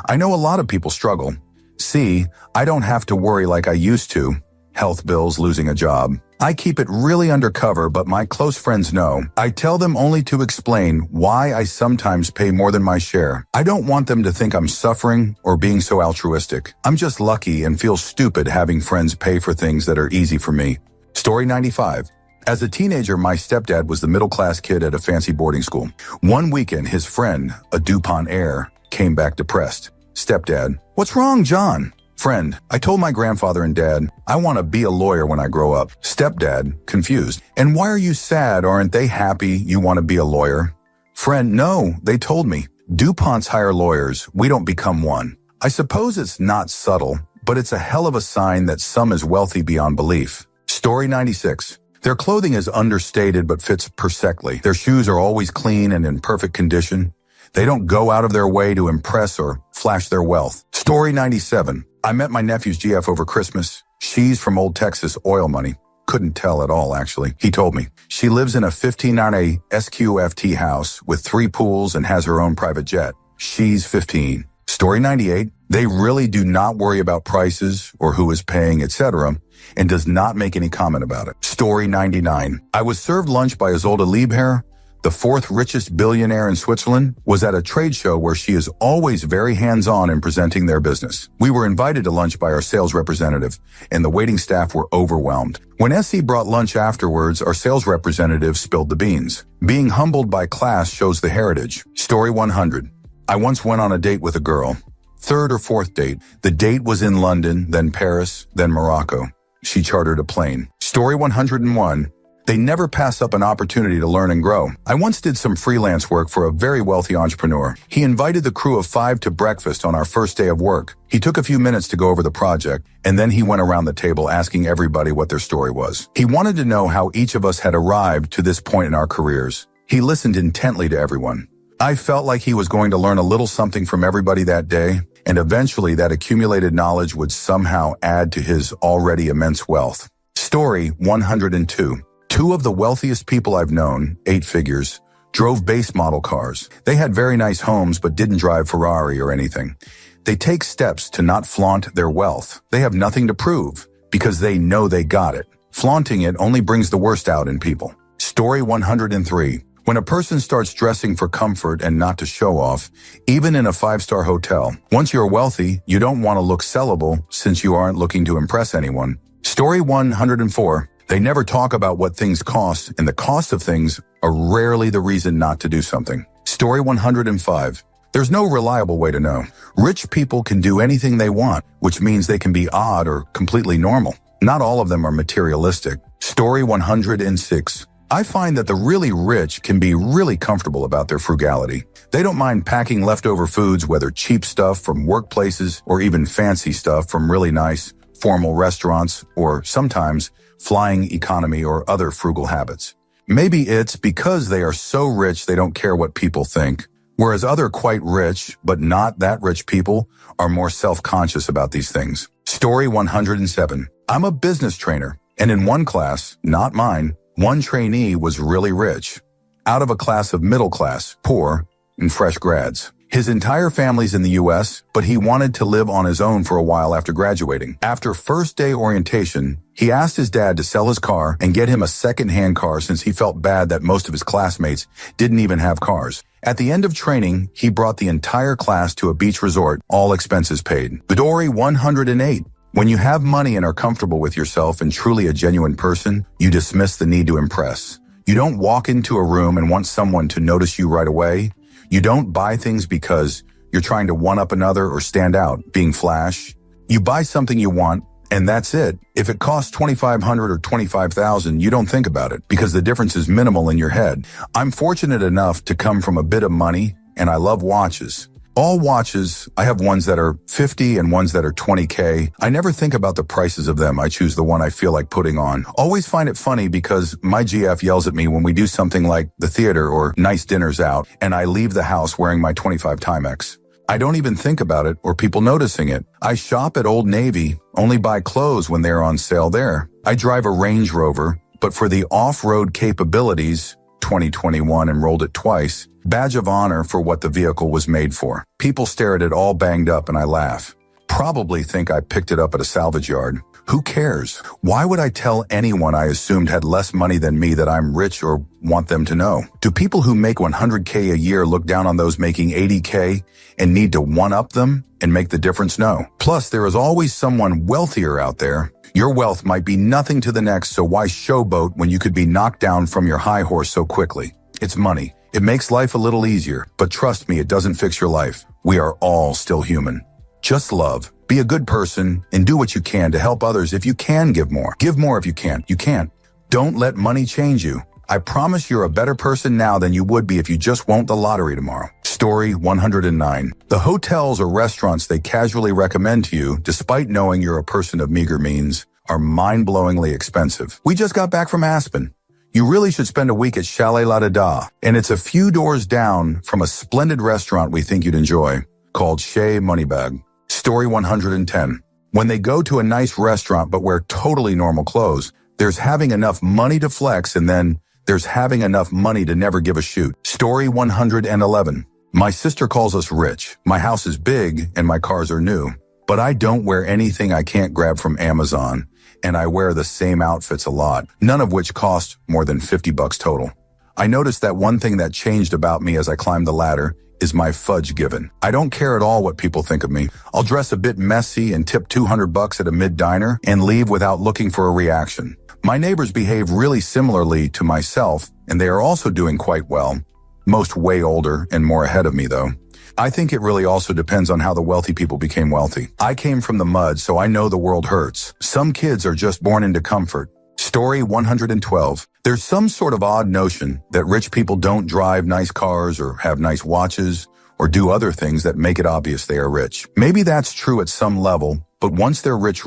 I know a lot of people struggle. C. I don't have to worry like I used to. Health bills, losing a job. I keep it really undercover, but my close friends know. I tell them only to explain why I sometimes pay more than my share. I don't want them to think I'm suffering or being so altruistic. I'm just lucky and feel stupid having friends pay for things that are easy for me. Story 95. As a teenager, my stepdad was the middle-class kid at a fancy boarding school. One weekend, his friend, a DuPont heir, came back depressed. Stepdad, what's wrong, John? Friend, I told my grandfather and dad, I want to be a lawyer when I grow up. Stepdad, confused. And why are you sad? Aren't they happy you want to be a lawyer? Friend, no, they told me. DuPonts hire lawyers. We don't become one. I suppose it's not subtle, but it's a hell of a sign that some is wealthy beyond belief. Story 96. Their clothing is understated but fits perfectly. Their shoes are always clean and in perfect condition. They don't go out of their way to impress or flash their wealth. Story 97. I met my nephew's GF over Christmas. She's from old Texas oil money. Couldn't tell at all, actually. He told me. She lives in a 1590 SQFT house with 3 pools and has her own private jet. She's 15. Story 98. They really do not worry about prices or who is paying, etc., and does not make any comment about it. Story 99. I was served lunch by Isolde Liebherr, the 4th richest billionaire in Switzerland, was at a trade show where she is always very hands-on in presenting their business. We were invited to lunch by our sales representative, and the waiting staff were overwhelmed. When SC brought lunch afterwards, our sales representative spilled the beans. Being humbled by class shows the heritage. Story 100. I once went on a date with a girl. 3rd or 4th date. The date was in London, then Paris, then Morocco. She chartered a plane. Story 101. They never pass up an opportunity to learn and grow. I once did some freelance work for a very wealthy entrepreneur. He invited the crew of 5 to breakfast on our first day of work. He took a few minutes to go over the project, and then he went around the table asking everybody what their story was. He wanted to know how each of us had arrived to this point in our careers. He listened intently to everyone. I felt like he was going to learn a little something from everybody that day, and eventually that accumulated knowledge would somehow add to his already immense wealth. Story 102. 2 of the wealthiest people I've known, 8 figures, drove base model cars. They had very nice homes but didn't drive Ferrari or anything. They take steps to not flaunt their wealth. They have nothing to prove because they know they got it. Flaunting it only brings the worst out in people. Story 103. When a person starts dressing for comfort and not to show off, even in a 5-star hotel, once you're wealthy, you don't want to look sellable since you aren't looking to impress anyone. Story 104. They never talk about what things cost, and the cost of things are rarely the reason not to do something. Story 105. There's no reliable way to know. Rich people can do anything they want, which means they can be odd or completely normal. Not all of them are materialistic. Story 106. I find that the really rich can be really comfortable about their frugality. They don't mind packing leftover foods, whether cheap stuff from workplaces or even fancy stuff from really nice, formal restaurants, or sometimes flying economy or other frugal habits. Maybe it's because they are so rich they don't care what people think, whereas other quite rich, but not that rich people are more self-conscious about these things. Story 107. I'm a business trainer, and in one class, not mine, one trainee was really rich, out of a class of middle class, poor, and fresh grads. His entire family's in the U.S., but he wanted to live on his own for a while after graduating. After first day orientation, he asked his dad to sell his car and get him a second-hand car since he felt bad that most of his classmates didn't even have cars. At the end of training, he brought the entire class to a beach resort, all expenses paid. Story 108. When you have money and are comfortable with yourself and truly a genuine person, you dismiss the need to impress. You don't walk into a room and want someone to notice you right away. You don't buy things because you're trying to one-up another or stand out, being flash. You buy something you want, and that's it. If it costs $2,500 or $25,000, you don't think about it because the difference is minimal in your head. I'm fortunate enough to come from a bit of money, and I love watches. All watches, I have ones that are 50 and ones that are 20K. I never think about the prices of them. I choose the one I feel like putting on. Always find it funny because my GF yells at me when we do something like the theater or nice dinners out, and I leave the house wearing my 25 Timex. I don't even think about it or people noticing it. I shop at Old Navy, only buy clothes when they're on sale there. I drive a Range Rover, but for the off-road capabilities, 2021 enrolled it twice, badge of honor for what the vehicle was made for. People stare at it all banged up and I laugh. Probably think I picked it up at a salvage yard. Who cares? Why would I tell anyone I assumed had less money than me that I'm rich or want them to know? Do people who make 100K a year look down on those making 80K and need to one-up them and make the difference? No. Plus, there is always someone wealthier out there. Your wealth might be nothing to the next, so why showboat when you could be knocked down from your high horse so quickly? It's money. It makes life a little easier, but trust me, it doesn't fix your life. We are all still human. Just love. Be a good person and do what you can to help others if you can give more. Give more if you can't. You can't. Don't let money change you. I promise you're a better person now than you would be if you just won the lottery tomorrow. Story 109. The hotels or restaurants they casually recommend to you, despite knowing you're a person of meager means, are mind-blowingly expensive. We just got back from Aspen. You really should spend a week at Chalet La Da, and it's a few doors down from a splendid restaurant we think you'd enjoy, called Chez Moneybag. Story 110. When they go to a nice restaurant but wear totally normal clothes, there's having enough money to flex and then there's having enough money to never give a shoot. Story 111. My sister calls us rich. My house is big and my cars are new, but I don't wear anything I can't grab from Amazon, and I wear the same outfits a lot, none of which cost more than $50 total. I noticed that one thing that changed about me as I climbed the ladder is my fudge given. I don't care at all what people think of me. I'll dress a bit messy and tip $200 at a mid-diner and leave without looking for a reaction. My neighbors behave really similarly to myself, and they are also doing quite well. Most way older and more ahead of me, though. I think it really also depends on how the wealthy people became wealthy. I came from the mud, so I know the world hurts. Some kids are just born into comfort. Story 112. There's some sort of odd notion that rich people don't drive nice cars or have nice watches or do other things that make it obvious they are rich. Maybe that's true at some level, but once they're rich,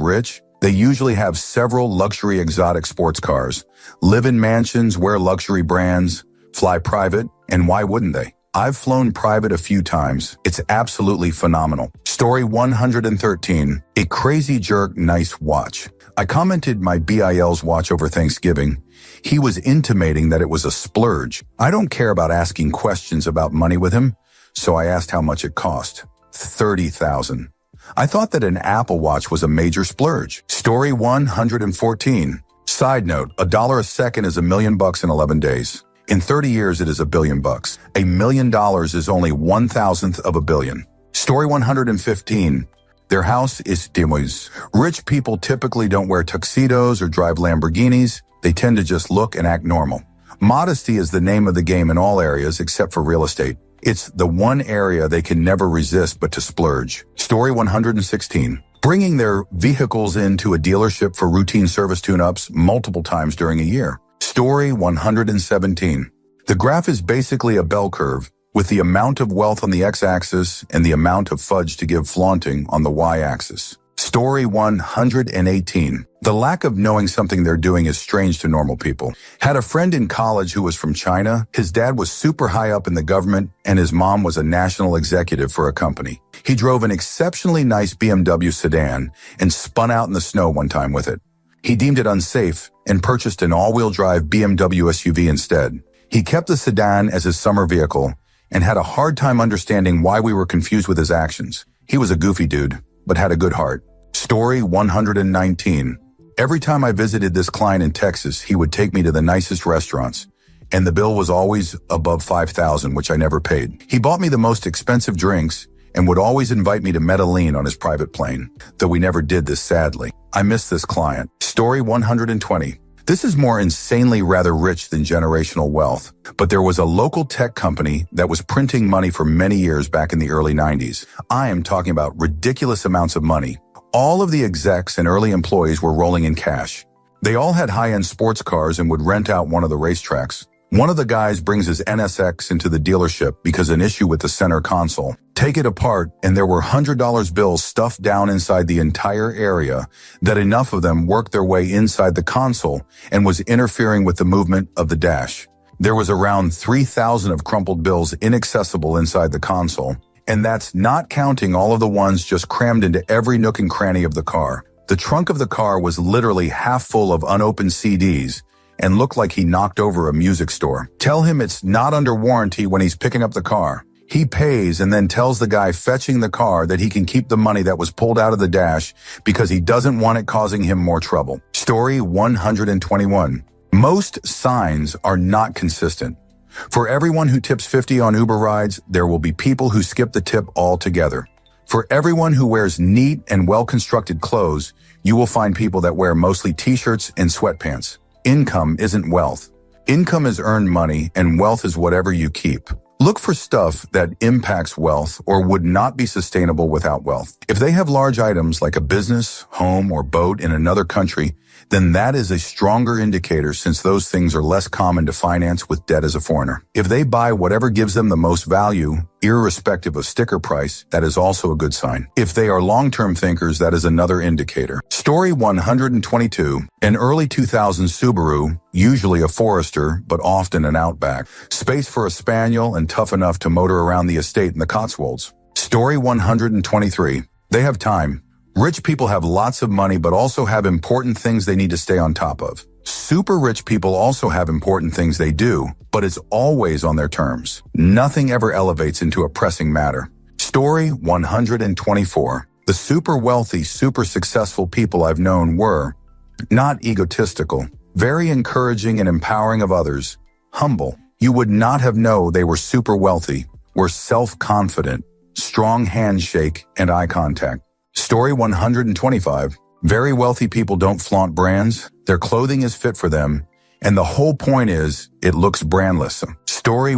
they usually have several luxury exotic sports cars, live in mansions, wear luxury brands, fly private, and why wouldn't they? I've flown private a few times. It's absolutely phenomenal. Story 113. A crazy jerk nice watch. I commented my BIL's watch over Thanksgiving. He was intimating that it was a splurge. I don't care about asking questions about money with him, so I asked how much it cost. $30,000. I thought that an Apple Watch was a major splurge. Story 114. Side note, $1 a second is $1 million in 11 days. In 30 years, it is $1 billion. $1 million is only 1,000th of a billion. Story 115. Their house is dimos. Rich people typically don't wear tuxedos or drive Lamborghinis. They tend to just look and act normal. Modesty is the name of the game in all areas except for real estate. It's the one area they can never resist but to splurge. Story 116. Bringing their vehicles into a dealership for routine service tune-ups multiple times during a year. Story 117. The graph is basically a bell curve, with the amount of wealth on the x-axis and the amount of fudge to give flaunting on the y-axis. Story 118. The lack of knowing something they're doing is strange to normal people. Had a friend in college who was from China. His dad was super high up in the government, and his mom was a national executive for a company. He drove an exceptionally nice BMW sedan and spun out in the snow one time with it. He deemed it unsafe and purchased an all-wheel drive BMW SUV instead. He kept the sedan as his summer vehicle and had a hard time understanding why we were confused with his actions. He was a goofy dude, but had a good heart. Story 119. Every time I visited this client in Texas, he would take me to the nicest restaurants, and the bill was always above $5,000, which I never paid. He bought me the most expensive drinks and would always invite me to Medellin on his private plane, though we never did this, sadly. I miss this client. Story 120. This is more insanely rather rich than generational wealth, but there was a local tech company that was printing money for many years back in the early 90s. I am talking about ridiculous amounts of money. All of the execs and early employees were rolling in cash. They all had high-end sports cars and would rent out one of the racetracks. One of the guys brings his NSX into the dealership because an issue with the center console. Take it apart, and there were $100 bills stuffed down inside the entire area that enough of them worked their way inside the console and was interfering with the movement of the dash. There was around 3,000 of crumpled bills inaccessible inside the console, and that's not counting all of the ones just crammed into every nook and cranny of the car. The trunk of the car was literally half full of unopened CDs and looked like he knocked over a music store. Tell him it's not under warranty when he's picking up the car. He pays and then tells the guy fetching the car that he can keep the money that was pulled out of the dash because he doesn't want it causing him more trouble. Story 121. Most signs are not consistent. For everyone who tips 50 on Uber rides, there will be people who skip the tip altogether. For everyone who wears neat and well-constructed clothes, you will find people that wear mostly t-shirts and sweatpants. Income isn't wealth. Income is earned money, and wealth is whatever you keep. Look for stuff that impacts wealth or would not be sustainable without wealth. If they have large items like a business, home, or boat in another country, then that is a stronger indicator since those things are less common to finance with debt as a foreigner. If they buy whatever gives them the most value, irrespective of sticker price, that is also a good sign. If they are long-term thinkers, that is another indicator. Story 122. An early 2000s Subaru, usually a Forester, but often an Outback. Space for a Spaniel and tough enough to motor around the estate in the Cotswolds. Story 123. They have time. Rich people have lots of money, but also have important things they need to stay on top of. Super rich people also have important things they do, but it's always on their terms. Nothing ever elevates into a pressing matter. Story 124. The super wealthy, super successful people I've known were not egotistical, very encouraging and empowering of others, humble. You would not have known they were super wealthy, were self-confident, strong handshake and eye contact. Story 125. Very wealthy people don't flaunt brands. Their clothing is fit for them, and the whole point is it looks brandless. Story